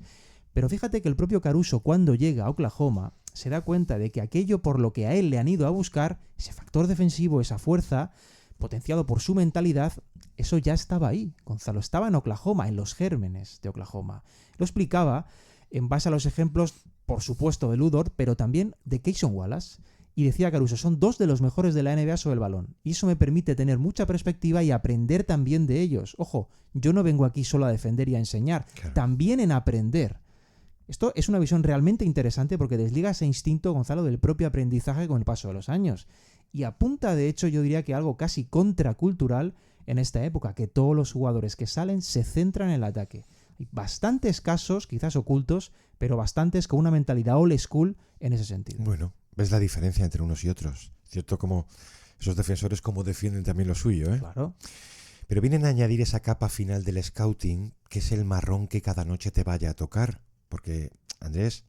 Pero fíjate que el propio Caruso, cuando llega a Oklahoma, se da cuenta de que aquello por lo que a él le han ido a buscar, ese factor defensivo, esa fuerza, potenciado por su mentalidad, eso ya estaba ahí. Gonzalo, estaba en Oklahoma, en los gérmenes de Oklahoma. Lo explicaba en base a los ejemplos, por supuesto, de Ludor, pero también de Cason Wallace. Y decía Caruso, son dos de los mejores de la NBA sobre el balón. Y eso me permite tener mucha perspectiva y aprender también de ellos. Ojo, yo no vengo aquí solo a defender y a enseñar, claro, también en aprender. Esto es una visión realmente interesante porque desliga ese instinto, Gonzalo, del propio aprendizaje con el paso de los años. Y apunta, de hecho, yo diría que algo casi contracultural en esta época, que todos los jugadores que salen se centran en el ataque. Hay bastantes casos, quizás ocultos, pero bastantes con una mentalidad old school en ese sentido. Bueno, ves la diferencia entre unos y otros. Cierto, como esos defensores como defienden también lo suyo, ¿eh? Claro. Pero vienen a añadir esa capa final del scouting, que es el marrón que cada noche te vaya a tocar. Porque, Andrés,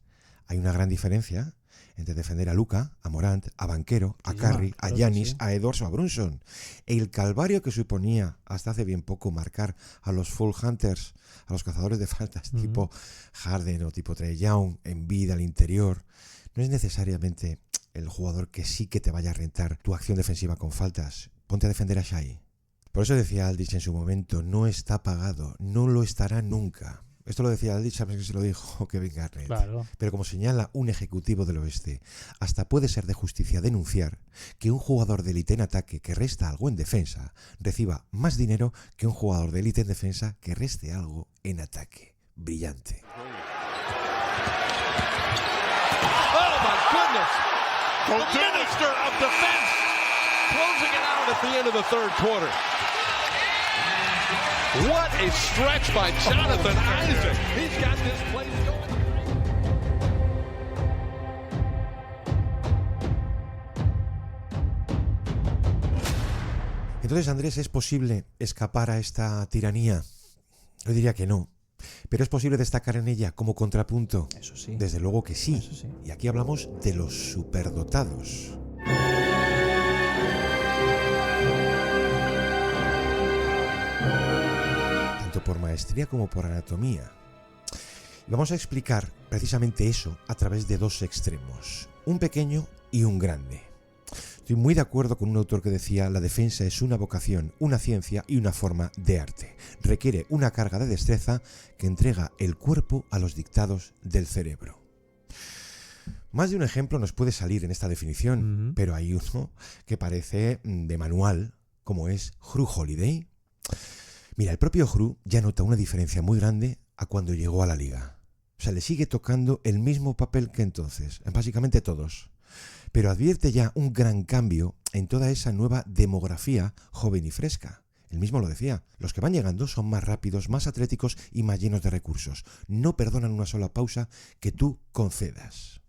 hay una gran diferencia entre defender a Luka, a Morant, a Banchero, a Curry, a Giannis, a Edwards o a Brunson. El calvario que suponía hasta hace bien poco marcar a los full hunters, a los cazadores de faltas tipo Harden o tipo Trae Young, Embiid al interior, no es necesariamente el jugador que sí que te vaya a rentar tu acción defensiva con faltas. Ponte a defender a Shai. Por eso decía Aldrich en su momento, no está pagado, no lo estará nunca. Esto lo decía Aldrich, sabes que se lo dijo Kevin Garnett. Claro. Pero como señala un ejecutivo del oeste, hasta puede ser de justicia denunciar que un jugador de élite en ataque que resta algo en defensa reciba más dinero que un jugador de élite en defensa que reste algo en ataque. Brillante. Oh my goodness! The Minister of Defense closing it out at the end of the third quarter. What a stretch by Jonathan Isaac. He's got this place going. Entonces, Andrés, ¿es posible escapar a esta tiranía? Yo diría que no. ¿Pero es posible destacar en ella como contrapunto? Eso sí. Desde luego que sí. Eso sí. Y aquí hablamos de los superdotados. Tanto por maestría como por anatomía. Y vamos a explicar precisamente eso a través de dos extremos, un pequeño y un grande. Estoy muy de acuerdo con un autor que decía: la defensa es una vocación, una ciencia y una forma de arte. Requiere una carga de destreza que entrega el cuerpo a los dictados del cerebro. Más de un ejemplo nos puede salir en esta definición, pero hay uno que parece de manual, como es Jrue Holiday. Mira, el propio Jrue ya nota una diferencia muy grande a cuando llegó a la liga. O sea, le sigue tocando el mismo papel que entonces, en básicamente todos. Pero advierte ya un gran cambio en toda esa nueva demografía joven y fresca. Él mismo lo decía, los que van llegando son más rápidos, más atléticos y más llenos de recursos. No perdonan una sola pausa que tú concedas.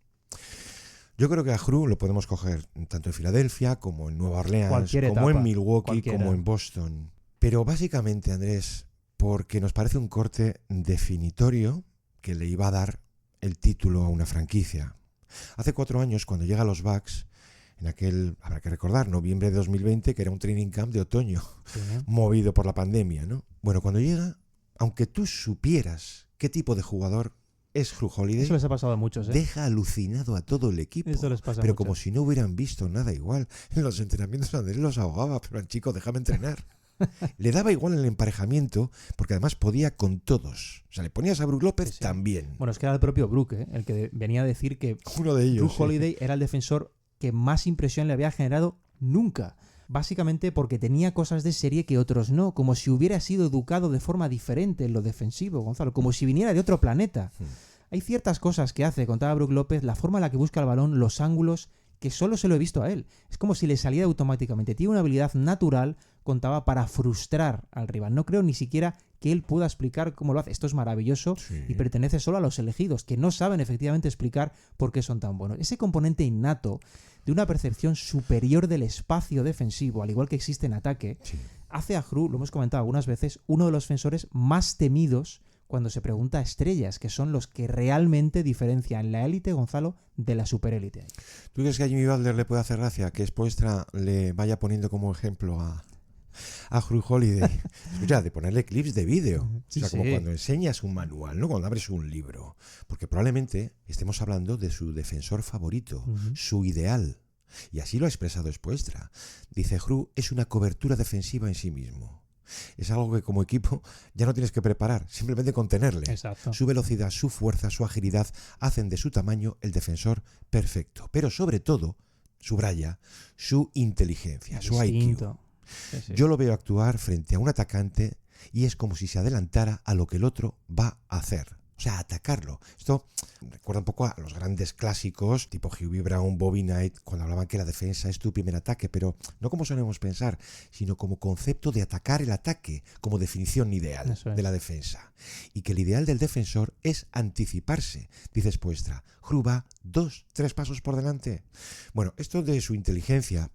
Yo creo que a Jrue lo podemos coger tanto en Filadelfia como en Nueva Orleans, como en Milwaukee, como en Boston. Pero básicamente, Andrés, porque nos parece un corte definitorio que le iba a dar el título a una franquicia. Hace 4 años, cuando llega a los Bucks, en aquel, habrá que recordar, noviembre de 2020, que era un training camp de otoño, movido por la pandemia, ¿no? Bueno, cuando llega, aunque tú supieras qué tipo de jugador es Jrue Holiday, eso les ha pasado a muchos, ¿eh? Deja alucinado a todo el equipo. Eso les pasa pero a como si no hubieran visto nada igual. En los entrenamientos Andrés los ahogaba, pero chico, déjame entrenar. Le daba igual el emparejamiento porque además podía con todos. O sea, le ponías a Brook López también. Bueno, es que era el propio Brook, el que venía a decir que uno de ellos, Drew Holiday era el defensor que más impresión le había generado nunca. Básicamente porque tenía cosas de serie que otros no, como si hubiera sido educado de forma diferente en lo defensivo, Gonzalo, como si viniera de otro planeta. Hay ciertas cosas que hace, contaba Brook López, la forma en la que busca el balón, los ángulos, que solo se lo he visto a él. Es como si le saliera automáticamente. Tiene una habilidad natural, contaba, para frustrar al rival. No creo ni siquiera que él pueda explicar cómo lo hace. Esto es maravilloso y pertenece solo a los elegidos, que no saben efectivamente explicar por qué son tan buenos. Ese componente innato de una percepción superior del espacio defensivo, al igual que existe en ataque, hace a Jrue, lo hemos comentado algunas veces, uno de los defensores más temidos cuando se pregunta a estrellas, que son los que realmente diferencian la élite, Gonzalo, de la superélite. ¿Tú crees que a Jimmy Butler le puede hacer gracia que Spoelstra le vaya poniendo como ejemplo a Jrue Holiday? Escucha, de ponerle clips de vídeo. Sí, o sea, como sí. cuando enseñas un manual, ¿no? Cuando abres un libro. Porque probablemente estemos hablando de su defensor favorito, su ideal. Y así lo ha expresado Spoelstra. Dice, Jrue es una cobertura defensiva en sí mismo. Es algo que como equipo ya no tienes que preparar, simplemente con tenerle. Exacto. Su velocidad, su fuerza, su agilidad hacen de su tamaño el defensor perfecto. Pero sobre todo, subraya, su inteligencia, su IQ. Sí. Yo lo veo actuar frente a un atacante y es como si se adelantara a lo que el otro va a hacer. O sea, atacarlo. Esto recuerda un poco a los grandes clásicos, tipo Hubie Brown, Bobby Knight, cuando hablaban que la defensa es tu primer ataque, pero no como solemos pensar, sino como concepto de atacar el ataque, como definición ideal de la defensa. Y que el ideal del defensor es anticiparse, dice Spoelstra. Jrue va 2-3 pasos por delante. Bueno, esto de su inteligencia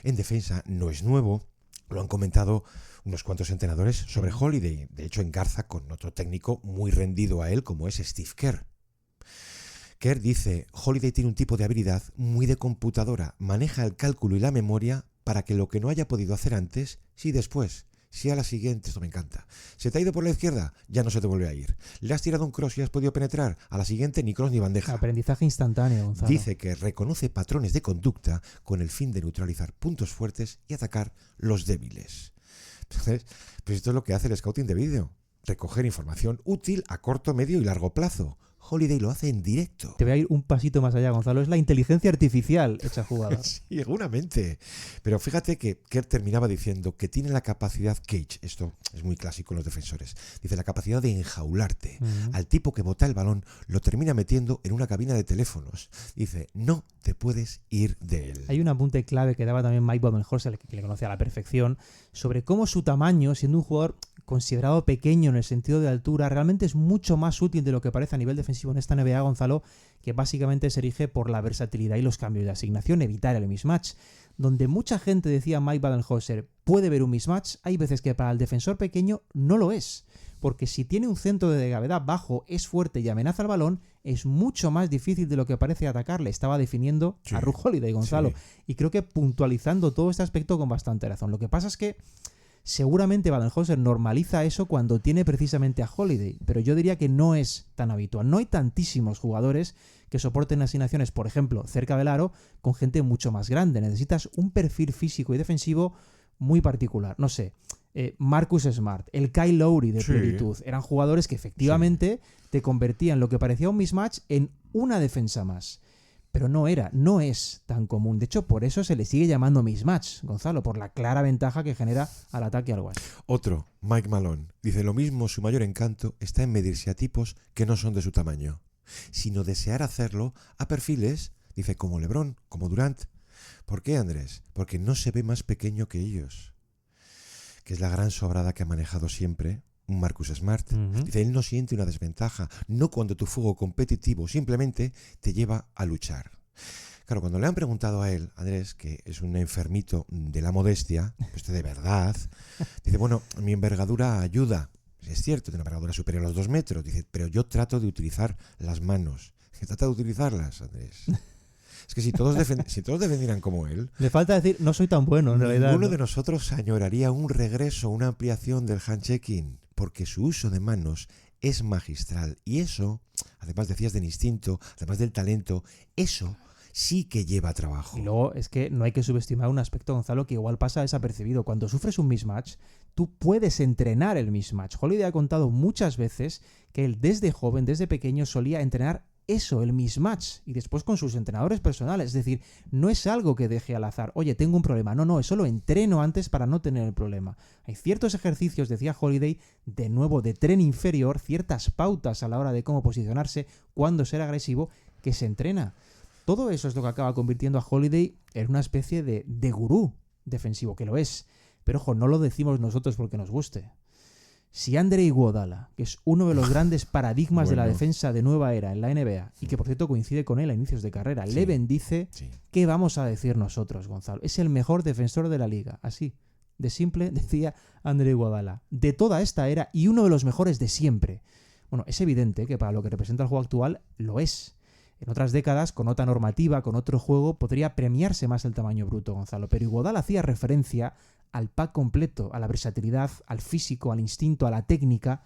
en defensa no es nuevo. Lo han comentado unos cuantos entrenadores sobre Holiday. De hecho, engarza con otro técnico muy rendido a él, como es Steve Kerr. Kerr dice, Holiday tiene un tipo de habilidad muy de computadora. Maneja el cálculo y la memoria para que lo que no haya podido hacer antes, sí después. Sí a la siguiente, esto me encanta. Se te ha ido por la izquierda, ya no se te vuelve a ir. Le has tirado un cross y has podido penetrar, a la siguiente ni cross ni bandeja. Aprendizaje instantáneo, Gonzalo. Dice que reconoce patrones de conducta con el fin de neutralizar puntos fuertes y atacar los débiles. Entonces, pues esto es lo que hace el scouting de vídeo. Recoger información útil a corto, medio y largo plazo. Holiday lo hace en directo. Te voy a ir un pasito más allá, Gonzalo. Es la inteligencia artificial hecha jugada. Sí, seguramente. Pero fíjate que Kerr terminaba diciendo que tiene la capacidad Cage, esto es muy clásico en los defensores, dice la capacidad de enjaularte. Al tipo que bota el balón lo termina metiendo en una cabina de teléfonos. Dice, no te puedes ir de él. Hay un apunte clave que daba también Mike Budenholzer, que le conoce a la perfección, sobre cómo su tamaño, siendo un jugador considerado pequeño en el sentido de altura, realmente es mucho más útil de lo que parece a nivel defensivo en esta NBA, Gonzalo, que básicamente se erige por la versatilidad y los cambios de asignación, evitar el mismatch. Donde mucha gente decía Mike Budenholzer, puede ver un mismatch, hay veces que para el defensor pequeño no lo es. Porque si tiene un centro de gravedad bajo, es fuerte y amenaza el balón, es mucho más difícil de lo que parece atacarle. Estaba definiendo a Jrue Holiday, Gonzalo. Y creo que puntualizando todo este aspecto con bastante razón. Lo que pasa es que seguramente Budenholzer normaliza eso cuando tiene precisamente a Holiday, pero yo diría que no es tan habitual. No hay tantísimos jugadores que soporten asignaciones, por ejemplo, cerca del aro, con gente mucho más grande. Necesitas un perfil físico y defensivo muy particular. No sé, Marcus Smart, el Kyle Lowry de plenitud, eran jugadores que efectivamente te convertían lo que parecía un mismatch en una defensa más. Pero no es tan común. De hecho, por eso se le sigue llamando mismatch, Gonzalo, por la clara ventaja que genera al ataque al guard. Otro, Mike Malone, dice lo mismo, su mayor encanto está en medirse a tipos que no son de su tamaño, sino desear hacerlo a perfiles, dice, como LeBron, como Durant. ¿Por qué, Andrés? Porque no se ve más pequeño que ellos. Que es la gran sobrada que ha manejado siempre un Marcus Smart. Dice, él no siente una desventaja, no cuando tu fuego competitivo simplemente te lleva a luchar. Claro, cuando le han preguntado a él, Andrés, que es un enfermito de la modestia, pues de verdad, dice, bueno, mi envergadura ayuda. Es cierto, tiene una envergadura superior a los 2 metros, dice, pero yo trato de utilizar las manos. Trata de utilizarlas, Andrés. Es que si todos defendieran como él... Le falta decir, no soy tan bueno, en realidad. Ninguno de nosotros añoraría un regreso, una ampliación del handchecking, porque su uso de manos es magistral. Y eso, además decías del instinto, además del talento, eso sí que lleva trabajo. Y luego es que no hay que subestimar un aspecto, Gonzalo, que igual pasa desapercibido. Cuando sufres un mismatch, tú puedes entrenar el mismatch. Holiday ha contado muchas veces que él desde joven, desde pequeño, solía entrenar eso, el mismatch, y después con sus entrenadores personales. Es decir, no es algo que deje al azar. Oye, tengo un problema. No, eso lo entreno antes para no tener el problema. Hay ciertos ejercicios, decía Holiday, de nuevo de tren inferior, ciertas pautas a la hora de cómo posicionarse, cuándo ser agresivo, que se entrena. Todo eso es lo que acaba convirtiendo a Holiday en una especie de gurú defensivo, que lo es. Pero ojo, no lo decimos nosotros porque nos guste. Si Andre Iguodala, que es uno de los grandes paradigmas de la defensa de nueva era en la NBA, y que por cierto coincide con él a inicios de carrera, le bendice, ¿qué vamos a decir nosotros, Gonzalo? Es el mejor defensor de la liga, así de simple, decía Andre Iguodala, de toda esta era y uno de los mejores de siempre. Bueno, es evidente que para lo que representa el juego actual, lo es. En otras décadas, con otra normativa, con otro juego, podría premiarse más el tamaño bruto, Gonzalo, pero Iguodala hacía referencia al pack completo, a la versatilidad, al físico, al instinto, a la técnica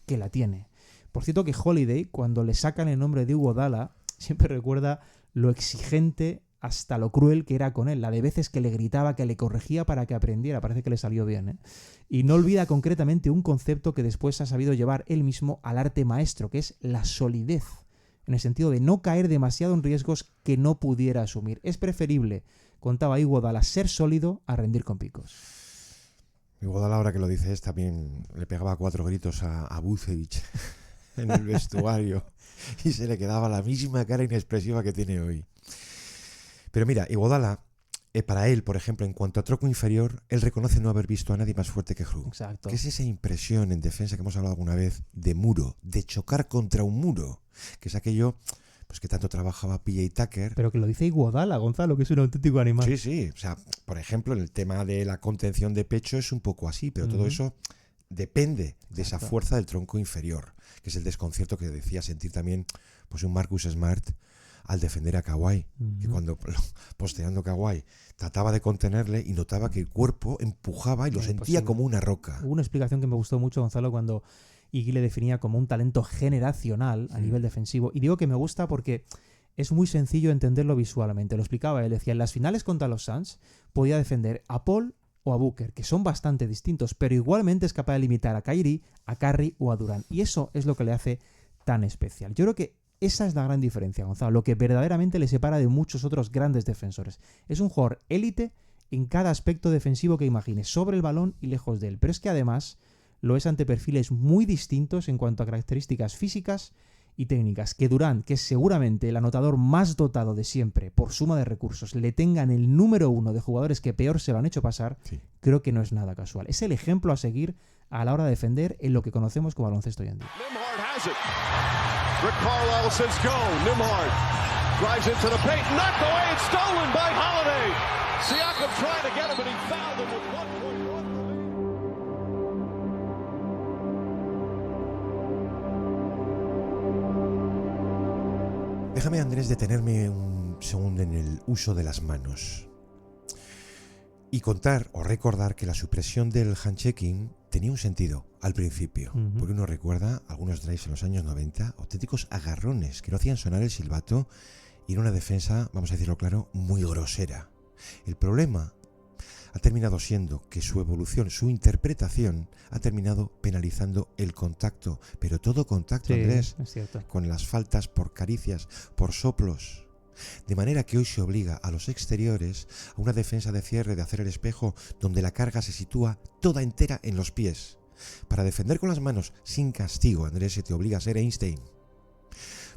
que la tiene. Por cierto que Holiday, cuando le sacan el nombre de Iguodala, siempre recuerda lo exigente hasta lo cruel que era con él, la de veces que le gritaba, que le corregía para que aprendiera, parece que le salió bien, ¿eh? Y no olvida concretamente un concepto que después ha sabido llevar él mismo al arte maestro, que es la solidez, en el sentido de no caer demasiado en riesgos que no pudiera asumir. Es preferible, contaba Iguodala, ser sólido a rendir con picos. Iguodala, ahora que lo dices, también le pegaba 4 gritos a Vucevic en el vestuario y se le quedaba la misma cara inexpresiva que tiene hoy. Pero mira, Iguodala, para él, por ejemplo, en cuanto a troco inferior, él reconoce no haber visto a nadie más fuerte que Jrue. Exacto. Que es esa impresión en defensa que hemos hablado alguna vez de muro, de chocar contra un muro, que es aquello pues que tanto trabajaba PJ Tucker. Pero que lo dice Iguodala, Gonzalo, que es un auténtico animal. Sí, sí. O sea, por ejemplo, en el tema de la contención de pecho es un poco así, pero todo eso depende de esa fuerza del tronco inferior, que es el desconcierto que decía sentir también pues un Marcus Smart al defender a Kawhi, que cuando posteando Kawhi trataba de contenerle y notaba que el cuerpo empujaba y lo sentía como una roca. Hubo una explicación que me gustó mucho, Gonzalo, cuando Iggy le definía como un talento generacional a nivel defensivo. Y digo que me gusta porque es muy sencillo entenderlo visualmente. Lo explicaba él, decía, en las finales contra los Suns podía defender a Paul o a Booker, que son bastante distintos, pero igualmente es capaz de limitar a Kyrie, a Curry o a Durant. Y eso es lo que le hace tan especial. Yo creo que esa es la gran diferencia, Gonzalo, lo que verdaderamente le separa de muchos otros grandes defensores. Es un jugador élite en cada aspecto defensivo que imagines, sobre el balón y lejos de él. Pero es que además lo es ante perfiles muy distintos en cuanto a características físicas y técnicas. Que Durant, que es seguramente el anotador más dotado de siempre por suma de recursos, le tengan el número 1 de jugadores que peor se lo han hecho pasar, creo que no es nada casual. Es el ejemplo a seguir a la hora de defender en lo que conocemos como baloncesto hoy en día. Rick Carlisle says go. Nembhard drives into the paint, knocked away and stolen by Holiday. Siakam trying to get him, and he fouled him with 1.1. Déjame, Andrés, detenerme un segundo en el uso de las manos y contar o recordar que la supresión del handchecking tenía un sentido al principio, porque uno recuerda algunos drives en los años 90, auténticos agarrones que no hacían sonar el silbato y era una defensa, vamos a decirlo claro, muy grosera. El problema ha terminado siendo que su evolución, su interpretación, ha terminado penalizando el contacto, pero todo contacto, Andrés, es cierto, con las faltas por caricias, por soplos. De manera que hoy se obliga a los exteriores a una defensa de cierre, de hacer el espejo, donde la carga se sitúa toda entera en los pies. Para defender con las manos sin castigo, Andrés, se te obliga a ser Einstein.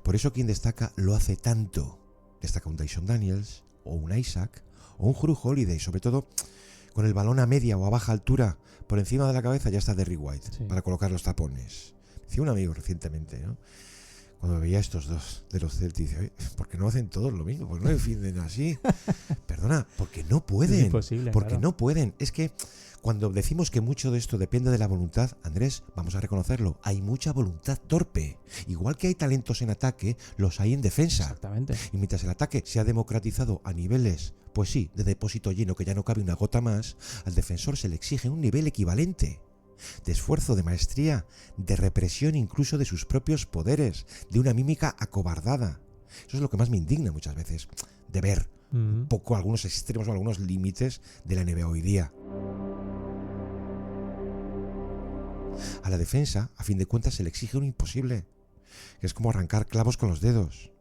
Por eso quien destaca lo hace tanto. Destaca un Dyson Daniels, o un Isaac, o un Jrue Holiday, sobre todo con el balón a media o a baja altura. Por encima de la cabeza ya está Derrick White, para colocar los tapones. Decía un amigo recientemente, ¿no?, cuando veía estos dos de los Celtics, ¿por qué no hacen todos lo mismo? ¿Por qué no defienden así? Perdona, porque no pueden. Es imposible, porque no pueden. Es que cuando decimos que mucho de esto depende de la voluntad, Andrés, vamos a reconocerlo, hay mucha voluntad torpe. Igual que hay talentos en ataque, los hay en defensa. Exactamente. Y mientras el ataque se ha democratizado a niveles, pues sí, de depósito lleno que ya no cabe una gota más, al defensor se le exige un nivel equivalente. De esfuerzo, de maestría, de represión incluso de sus propios poderes, de una mímica acobardada. Eso es lo que más me indigna muchas veces de ver un poco algunos extremos o algunos límites de la NBA hoy día. A la defensa, a fin de cuentas, se le exige un imposible, que es como arrancar clavos con los dedos.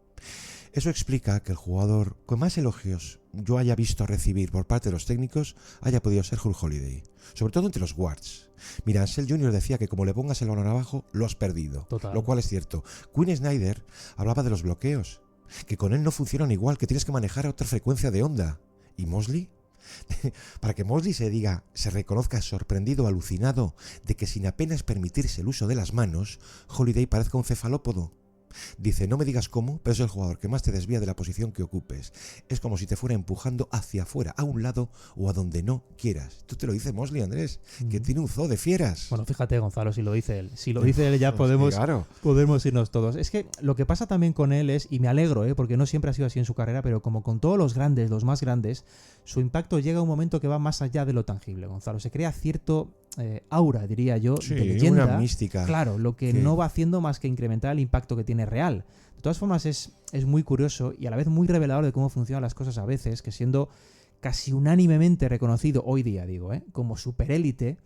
Eso explica que el jugador con más elogios yo haya visto recibir por parte de los técnicos haya podido ser Jrue Holiday, sobre todo entre los guards. Mira, Ansel Jr. decía que como le pongas el balón abajo, lo has perdido. Total. Lo cual es cierto. Quinn Snyder hablaba de los bloqueos, que con él no funcionan igual, que tienes que manejar a otra frecuencia de onda. ¿Y Mosley? Para que Mosley se reconozca sorprendido, alucinado de que sin apenas permitirse el uso de las manos, Holiday parezca un cefalópodo. Dice, no me digas cómo, pero es el jugador que más te desvía de la posición que ocupes. Es como si te fuera empujando hacia afuera, a un lado o a donde no quieras. Tú te lo dice Mosley, Andrés, que tiene un zoo de fieras. Bueno, fíjate, Gonzalo, si lo dice él. Si lo dice él ya podemos irnos todos. Es que lo que pasa también con él es, y me alegro, porque no siempre ha sido así en su carrera, pero como con todos los grandes, los más grandes, su impacto llega a un momento que va más allá de lo tangible, Gonzalo. Se crea cierto aura, diría yo, de leyenda. Una mística. Claro, lo que no va haciendo más que incrementar el impacto que tiene real. De todas formas, es muy curioso y a la vez muy revelador de cómo funcionan las cosas a veces, que siendo casi unánimemente reconocido hoy día, como superélite,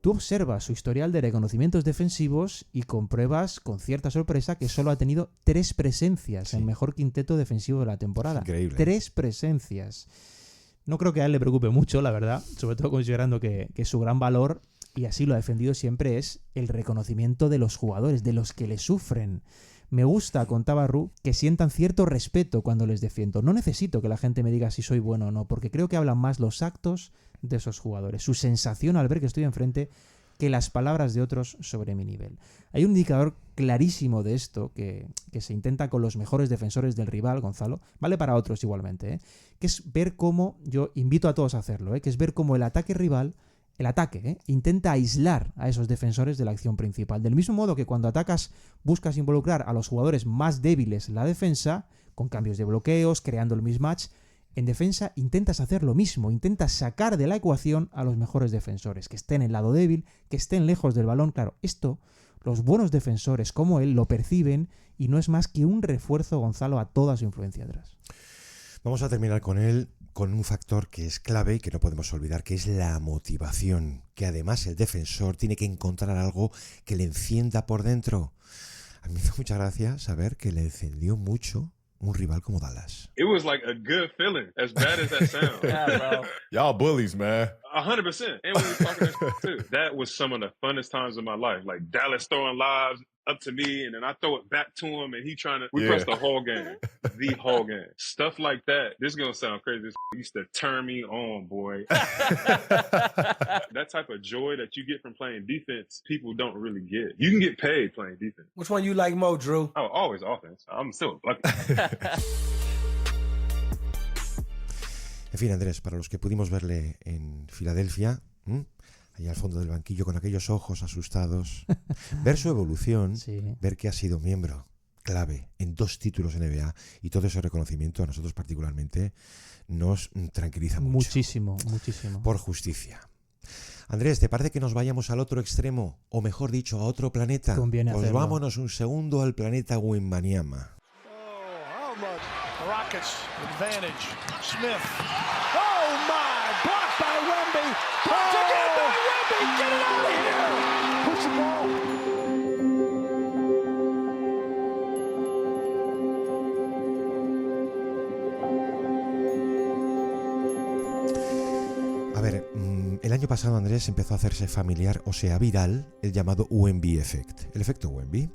tú observas su historial de reconocimientos defensivos y compruebas con cierta sorpresa que solo ha tenido 3 presencias en el mejor quinteto defensivo de la temporada. Increíble. 3 presencias. No creo que a él le preocupe mucho, la verdad, sobre todo considerando que su gran valor, y así lo ha defendido siempre, es el reconocimiento de los jugadores, de los que le sufren. Me gusta, contaba Ru, que sientan cierto respeto cuando les defiendo. No necesito que la gente me diga si soy bueno o no, porque creo que hablan más los actos de esos jugadores, su sensación al ver que estoy enfrente, que las palabras de otros sobre mi nivel. Hay un indicador clarísimo de esto que se intenta con los mejores defensores del rival, Gonzalo, vale para otros igualmente, que es ver cómo, yo invito a todos a hacerlo, que es ver cómo el ataque rival, intenta aislar a esos defensores de la acción principal. Del mismo modo que cuando atacas buscas involucrar a los jugadores más débiles en la defensa, con cambios de bloqueos, creando el mismatch, en defensa intentas hacer lo mismo, intentas sacar de la ecuación a los mejores defensores, que estén en el lado débil, que estén lejos del balón. Claro, esto los buenos defensores como él lo perciben y no es más que un refuerzo, Gonzalo, a toda su influencia atrás. Vamos a terminar con él con un factor que es clave y que no podemos olvidar, que es la motivación, que además el defensor tiene que encontrar algo que le encienda por dentro. A mí me hizo mucha gracia saber que le encendió mucho un rival como Dallas. It was like a good feeling, as bad as that sounds. Yeah, bro. Y'all bullies, man. 100%. And we were talking that shit too. That was some of the funnest times of my life. Like Dallas throwing lives up to me, and then I throw it back to him, and he trying to. We pressed the whole game, the whole game. Stuff like that. This is gonna sound crazy. This used to turn me on, boy. That type of joy that you get from playing defense, people don't really get. You can get paid playing defense. Which one you like more, Drew? Oh, always offense. I'm still lucky. En fin, Andrés, para los que pudimos verle en Filadelfia, ahí al fondo del banquillo con aquellos ojos asustados, ver su evolución, ver que ha sido miembro clave en 2 títulos NBA y todo ese reconocimiento a nosotros particularmente nos tranquiliza mucho. Muchísimo, muchísimo. Por justicia. Andrés, ¿te parece que nos vayamos al otro extremo? O mejor dicho, a otro planeta. Conviene pues hacerlo. Vámonos un segundo al planeta Wembanyama. Rockets advantage. Smith. Oh my! Blocked by Wemby. Blocked again by Wemby. Get it out of here! Push the ball. A ver, el año pasado, Andrés, empezó a hacerse familiar, o sea, viral, el llamado Wemby Effect. El efecto Wemby,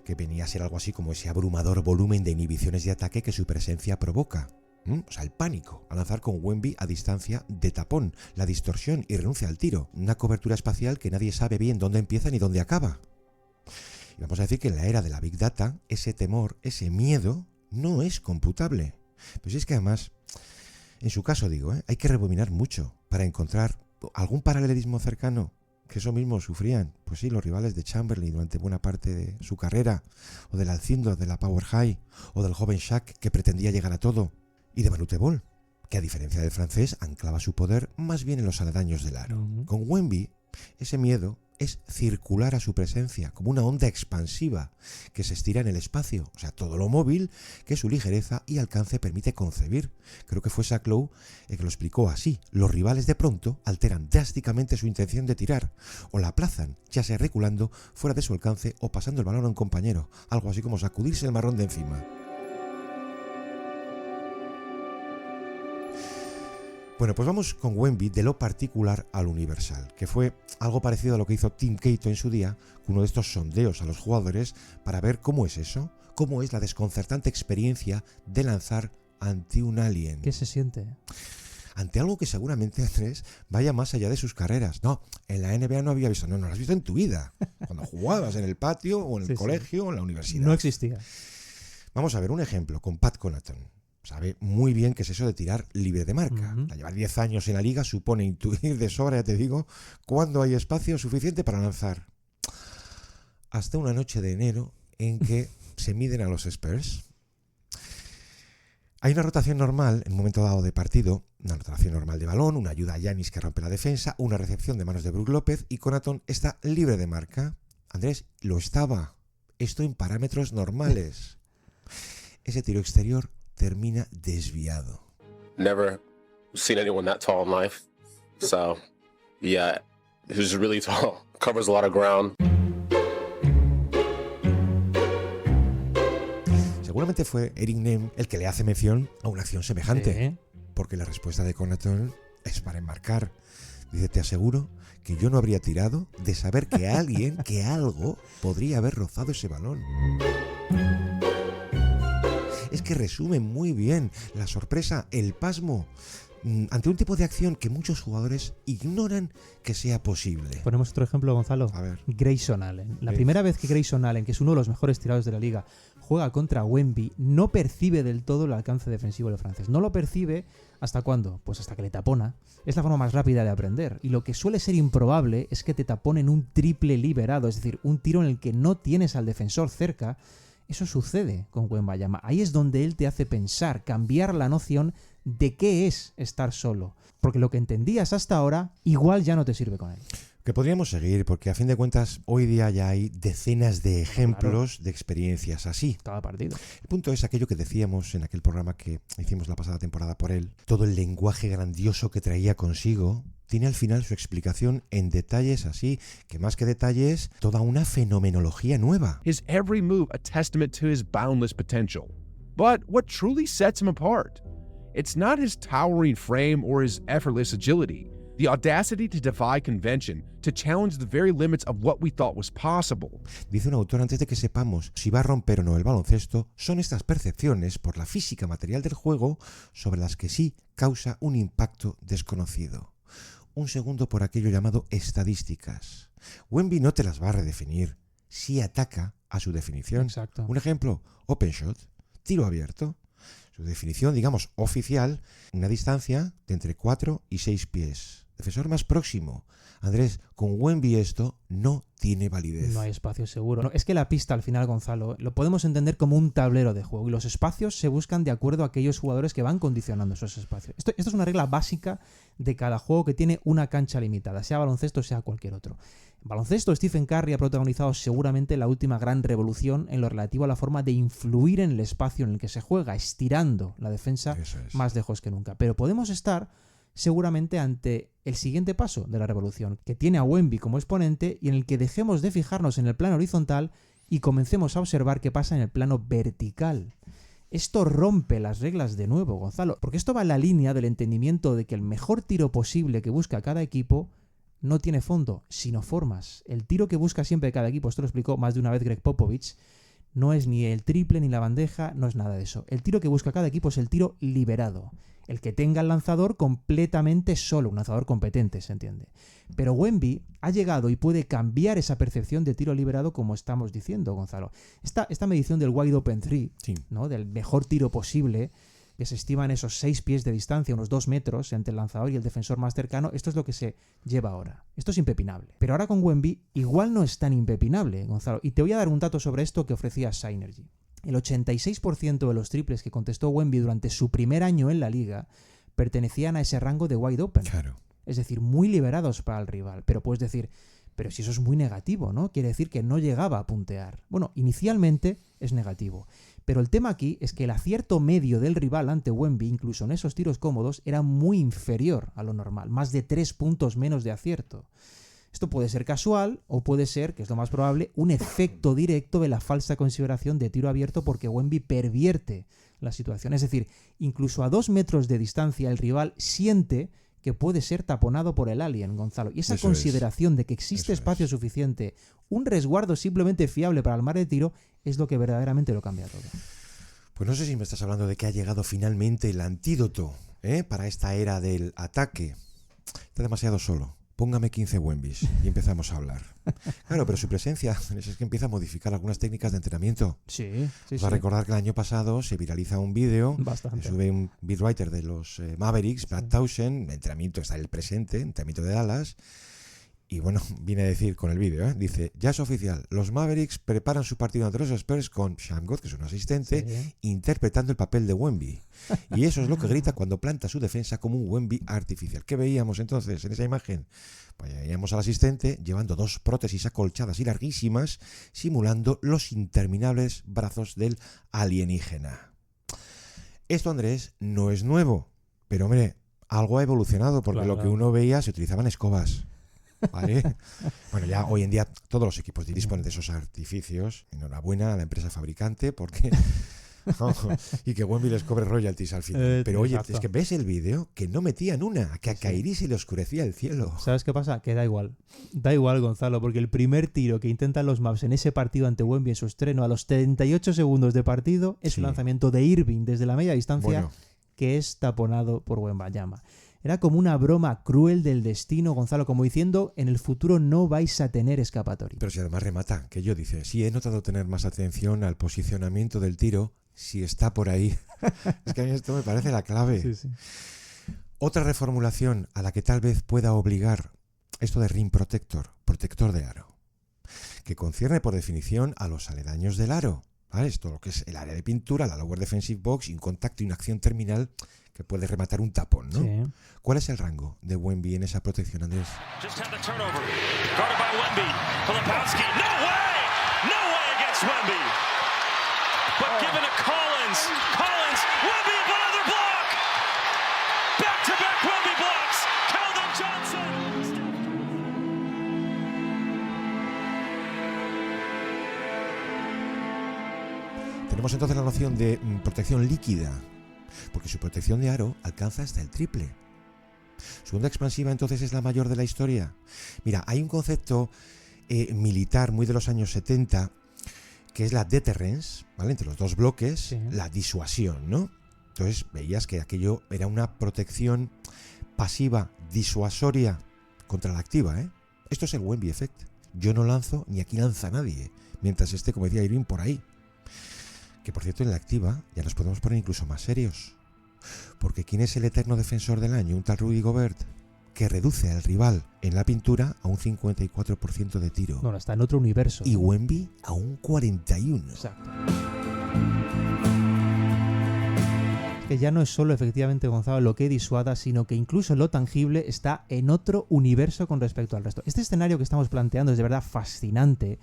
que venía a ser algo así como ese abrumador volumen de inhibiciones de ataque que su presencia provoca. O sea, el pánico al lanzar con Wemby a distancia de tapón, la distorsión y renuncia al tiro. Una cobertura espacial que nadie sabe bien dónde empieza ni dónde acaba. Y vamos a decir que en la era de la Big Data, ese temor, ese miedo, no es computable. Pues es que además, en su caso digo, hay que rebobinar mucho para encontrar algún paralelismo cercano. Que eso mismo sufrían, pues sí, los rivales de Chamberlain durante buena parte de su carrera, o del Alcindor de la Power High, o del joven Shaq que pretendía llegar a todo, y de Manute Bol, que a diferencia del francés anclaba su poder más bien en los aledaños del aro. Con Wemby Ese miedo es circular a su presencia, como una onda expansiva que se estira en el espacio, o sea, todo lo móvil que su ligereza y alcance permite concebir. Creo que fue Zach Lowe el que lo explicó así. Los rivales de pronto alteran drásticamente su intención de tirar, o la aplazan, ya sea reculando fuera de su alcance o pasando el balón a un compañero, algo así como sacudirse el marrón de encima. Bueno, pues vamos con Wemby de lo particular al universal, que fue algo parecido a lo que hizo Tim Cato en su día, con uno de estos sondeos a los jugadores para ver cómo es eso, cómo es la desconcertante experiencia de lanzar ante un alien. ¿Qué se siente? Ante algo que seguramente, Andrés, vaya más allá de sus carreras. No, en la NBA no había visto, no lo has visto en tu vida, cuando jugabas en el patio o en el colegio o en la universidad. No existía. Vamos a ver un ejemplo con Pat Connaughton. Sabe muy bien qué es eso de tirar libre de marca. La llevar 10 años en la liga supone intuir de sobra, ya te digo, cuándo hay espacio suficiente para lanzar. Hasta una noche de enero en que se miden a los Spurs. Hay una rotación normal en un momento dado de partido, una rotación normal de balón, una ayuda a Giannis que rompe la defensa, una recepción de manos de Brook López y Connaughton está libre de marca. Andrés, lo estaba. Esto en parámetros normales. Ese tiro exterior termina desviado. Never seen anyone that tall in life. So, yeah, he's really tall. Covers a lot of ground. Seguramente fue Eric Nehm el que le hace mención a una acción semejante. Sí. Porque la respuesta de Connaughton es para enmarcar. Dice, te aseguro que yo no habría tirado de saber que alguien, que algo, podría haber rozado ese balón. Es que resume muy bien la sorpresa, el pasmo, ante un tipo de acción que muchos jugadores ignoran que sea posible. Ponemos otro ejemplo, Gonzalo. A ver. Grayson Allen. La primera vez que Grayson Allen, que es uno de los mejores tiradores de la liga, juega contra Wemby, no percibe del todo el alcance defensivo del francés. No lo percibe ¿hasta cuándo? Pues hasta que le tapona. Es la forma más rápida de aprender. Y lo que suele ser improbable es que te taponen un triple liberado, es decir, un tiro en el que no tienes al defensor cerca. Eso sucede con Wembanyama. Ahí es donde él te hace pensar, cambiar la noción de qué es estar solo. Porque lo que entendías hasta ahora, igual ya no te sirve con él. Que podríamos seguir, porque a fin de cuentas, hoy día ya hay decenas de ejemplos de experiencias así. Cada partido. El punto es aquello que decíamos en aquel programa que hicimos la pasada temporada por él. Todo el lenguaje grandioso que traía consigo tiene al final su explicación en detalles así, que más que detalles, toda una fenomenología nueva. His every move a testament to his boundless potential. But what truly sets him apart? It's not his towering frame or his effortless agility. The audacity to defy convention, to challenge the very limits of what we thought was possible. Dice un autor, antes de que sepamos si va a romper o no el baloncesto, son estas percepciones por la física material del juego sobre las que sí causa un impacto desconocido. Un segundo por aquello llamado estadísticas. Wemby no te las va a redefinir, sí ataca a su definición. Exacto. Un ejemplo, open shot, tiro abierto. Su definición, digamos, oficial, una distancia de entre 4 y 6 pies. Defensor más próximo. Andrés, con Wemby esto no tiene validez. No hay espacio seguro. No, es que la pista al final, Gonzalo, lo podemos entender como un tablero de juego y los espacios se buscan de acuerdo a aquellos jugadores que van condicionando esos espacios. Esto es una regla básica de cada juego que tiene una cancha limitada, sea baloncesto, sea cualquier otro. En baloncesto, Stephen Curry ha protagonizado seguramente la última gran revolución en lo relativo a la forma de influir en el espacio en el que se juega, estirando la defensa más lejos que nunca. Pero podemos estar seguramente ante el siguiente paso de la revolución, que tiene a Wemby como exponente y en el que dejemos de fijarnos en el plano horizontal y comencemos a observar qué pasa en el plano vertical. Esto rompe las reglas de nuevo, Gonzalo, porque esto va en la línea del entendimiento de que el mejor tiro posible que busca cada equipo no tiene fondo, sino formas. El tiro que busca siempre cada equipo, esto lo explicó más de una vez Greg Popovich, no es ni el triple ni la bandeja, no es nada de eso. El tiro que busca cada equipo es el tiro liberado. El que tenga el lanzador completamente solo, un lanzador competente, se entiende. Pero Wemby ha llegado y puede cambiar esa percepción de tiro liberado como estamos diciendo, Gonzalo. Esta medición del wide open three, sí, ¿no? Del mejor tiro posible, que se estima en esos 6 pies de distancia, unos 2 metros entre el lanzador y el defensor más cercano, esto es lo que se lleva ahora. Esto es impepinable. Pero ahora con Wemby igual no es tan impepinable, Gonzalo. Y te voy a dar un dato sobre esto que ofrecía Synergy. El 86% de los triples que contestó Wemby durante su primer año en la liga pertenecían a ese rango de wide open. Claro. es decir, muy liberados para el rival. Pero puedes decir, pero si eso es muy negativo, ¿no? Quiere decir que no llegaba a puntear. Bueno, inicialmente es negativo. Pero el tema aquí es que el acierto medio del rival ante Wemby, incluso en esos tiros cómodos, era muy inferior a lo normal, más de 3 puntos menos de acierto. Esto puede ser casual o puede ser, que es lo más probable, un efecto directo de la falsa consideración de tiro abierto porque Wemby pervierte la situación. Es decir, incluso a 2 metros de distancia el rival siente que puede ser taponado por el alien, Gonzalo. Y esa consideración de que existe espacio suficiente, un resguardo simplemente fiable para el mar de tiro, es lo que verdaderamente lo cambia todo. Pues no sé si me estás hablando de que ha llegado finalmente el antídoto para esta era del ataque. Está demasiado solo. Póngame 15 Wembys y empezamos a hablar. Claro, pero su presencia es que empieza a modificar algunas técnicas de entrenamiento. Sí. Va a recordar que el año pasado se viraliza un vídeo que sube un beatwriter de los Mavericks, Brad Townsend, entrenamiento está en el presente, entrenamiento de Dallas. Y bueno, viene a decir con el vídeo, dice, ya es oficial, los Mavericks preparan su partido ante los Spurs con Shammgod, que es un asistente, interpretando el papel de Wemby. Y eso es lo que grita cuando planta su defensa como un Wemby artificial. ¿Qué veíamos entonces en esa imagen? Pues veíamos al asistente llevando 2 prótesis acolchadas y larguísimas, simulando los interminables brazos del alienígena. Esto, Andrés, no es nuevo, pero hombre, algo ha evolucionado, porque lo que uno veía se utilizaban escobas. ¿Vale? Bueno, ya hoy en día todos los equipos disponen de esos artificios. Enhorabuena a la empresa fabricante porque y que Wemby les cobre royalties al final. Pero oye, es que ves el vídeo que no metían una, que a Kyrie se le oscurecía el cielo. ¿Sabes qué pasa? Que da igual, Gonzalo, porque el primer tiro que intentan los Mavs en ese partido ante Wemby en su estreno a los 38 segundos de partido es un lanzamiento de Irving desde la media distancia que es taponado por Wembanyama. Era como una broma cruel del destino, Gonzalo, como diciendo, en el futuro no vais a tener escapatoria. Pero si además remata, que yo dice, sí he notado tener más atención al posicionamiento del tiro, si está por ahí. Es que a mí esto me parece la clave. Sí. Otra reformulación a la que tal vez pueda obligar esto de Rim Protector, protector de aro, que concierne por definición a los aledaños del aro. ¿Vale? Esto lo que es el área de pintura, la lower defensive box, un contacto y una acción terminal que puede rematar un tapón, ¿no? Sí. ¿Cuál es el rango de Wemby en esa protección, Andrés? Just had the turnover. Guarded by Wemby. Filipowski. No way! No way against Wemby. But given to Collins. Collins. Wemby with another block. Back-to-back Wemby blocks. Keldon Johnson. Tenemos entonces la noción de protección líquida, porque su protección de aro alcanza hasta el triple. Su onda expansiva entonces es la mayor de la historia. Mira, hay un concepto militar muy de los años 70 que es la deterrence, ¿vale? Entre los dos bloques, la disuasión, ¿no? Entonces veías que aquello era una protección pasiva, disuasoria contra la activa, ¿eh? Esto es el Wemby Effect. Yo no lanzo ni aquí lanza nadie, mientras esté, como decía Irving, por ahí. Que por cierto en la activa ya nos podemos poner incluso más serios. Porque ¿quién es el eterno defensor del año? Un tal Rudy Gobert, que reduce al rival en la pintura a un 54% de tiro. No, está en otro universo. Y Wemby a un 41%. Exacto. Que ya no es solo efectivamente, Gonzalo, lo que disuada, sino que incluso lo tangible está en otro universo con respecto al resto. Este escenario que estamos planteando es de verdad fascinante,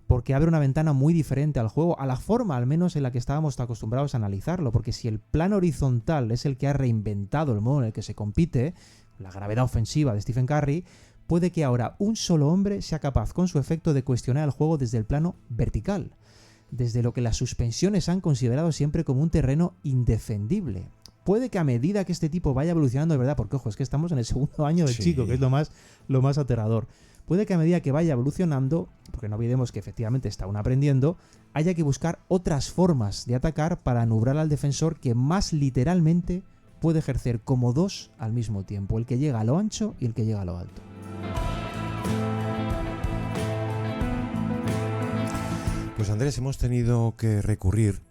porque abre una ventana muy diferente al juego, a la forma al menos en la que estábamos acostumbrados a analizarlo, porque si el plano horizontal es el que ha reinventado el modo en el que se compite, la gravedad ofensiva de Stephen Curry, puede que ahora un solo hombre sea capaz con su efecto de cuestionar el juego desde el plano vertical, desde lo que las suspensiones han considerado siempre como un terreno indefendible. Puede que a medida que este tipo vaya evolucionando de verdad, porque ojo, es que estamos en el segundo año del chico, que es lo más aterrador. Puede que a medida que vaya evolucionando, porque no olvidemos que efectivamente está aún aprendiendo, haya que buscar otras formas de atacar para anular al defensor que más literalmente puede ejercer como dos al mismo tiempo, el que llega a lo ancho y el que llega a lo alto. Pues Andrés, hemos tenido que recurrir,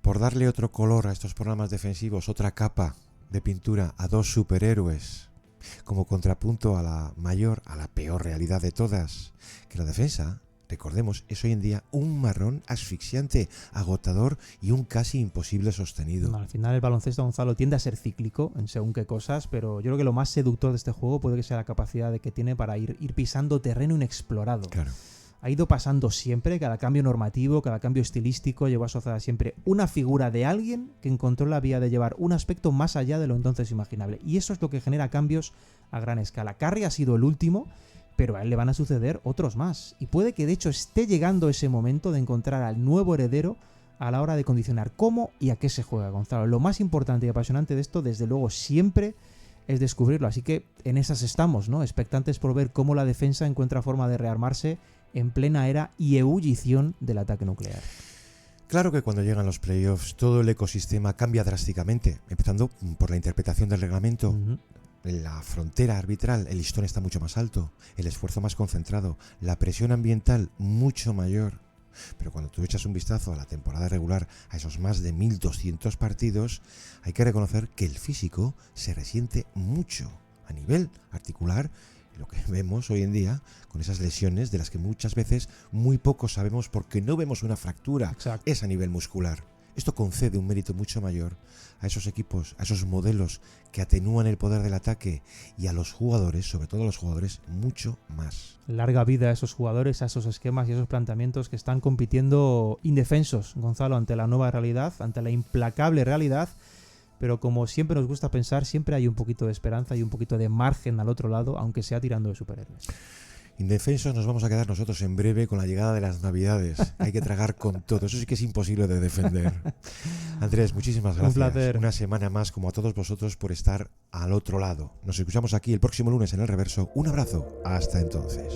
por darle otro color a estos programas defensivos, otra capa de pintura a dos superhéroes, como contrapunto a la mayor, a la peor realidad de todas, que la defensa recordemos, es hoy en día un marrón asfixiante, agotador y un casi imposible sostenido. No, al final el baloncesto, Gonzalo, tiende a ser cíclico en según qué cosas, pero yo creo que lo más seductor de este juego puede que sea la capacidad de que tiene para ir pisando terreno inexplorado. Claro. Ha ido pasando siempre, cada cambio normativo, cada cambio estilístico llevó asociada siempre una figura de alguien que encontró la vía de llevar un aspecto más allá de lo entonces imaginable. Y eso es lo que genera cambios a gran escala. Curry ha sido el último, pero a él le van a suceder otros más. Y puede que de hecho esté llegando ese momento de encontrar al nuevo heredero a la hora de condicionar cómo y a qué se juega, Gonzalo. Lo más importante y apasionante de esto, desde luego, siempre es descubrirlo. Así que en esas estamos, ¿no? Expectantes por ver cómo la defensa encuentra forma de rearmarse en plena era y ebullición del ataque nuclear. Claro que cuando llegan los playoffs todo el ecosistema cambia drásticamente, empezando por la interpretación del reglamento. La frontera arbitral, el listón está mucho más alto, el esfuerzo más concentrado, la presión ambiental mucho mayor. Pero cuando tú echas un vistazo a la temporada regular, a esos más de 1.200 partidos, hay que reconocer que el físico se resiente mucho a nivel articular. Lo que vemos hoy en día con esas lesiones de las que muchas veces muy poco sabemos porque no vemos una fractura. Exacto. Es a nivel muscular. Esto concede un mérito mucho mayor a esos equipos, a esos modelos que atenúan el poder del ataque y a los jugadores, sobre todo a los jugadores, mucho más. Larga vida a esos jugadores, a esos esquemas y a esos planteamientos que están compitiendo indefensos, Gonzalo, ante la nueva realidad, ante la implacable realidad. Pero como siempre nos gusta pensar, siempre hay un poquito de esperanza y un poquito de margen al otro lado, aunque sea tirando de superhéroes. Indefensos nos vamos a quedar nosotros en breve con la llegada de las Navidades. Hay que tragar con todo. Eso sí que es imposible de defender. Andrés, muchísimas gracias. Un placer. Una semana más, como a todos vosotros, por estar al otro lado. Nos escuchamos aquí el próximo lunes en El Reverso. Un abrazo. Hasta entonces.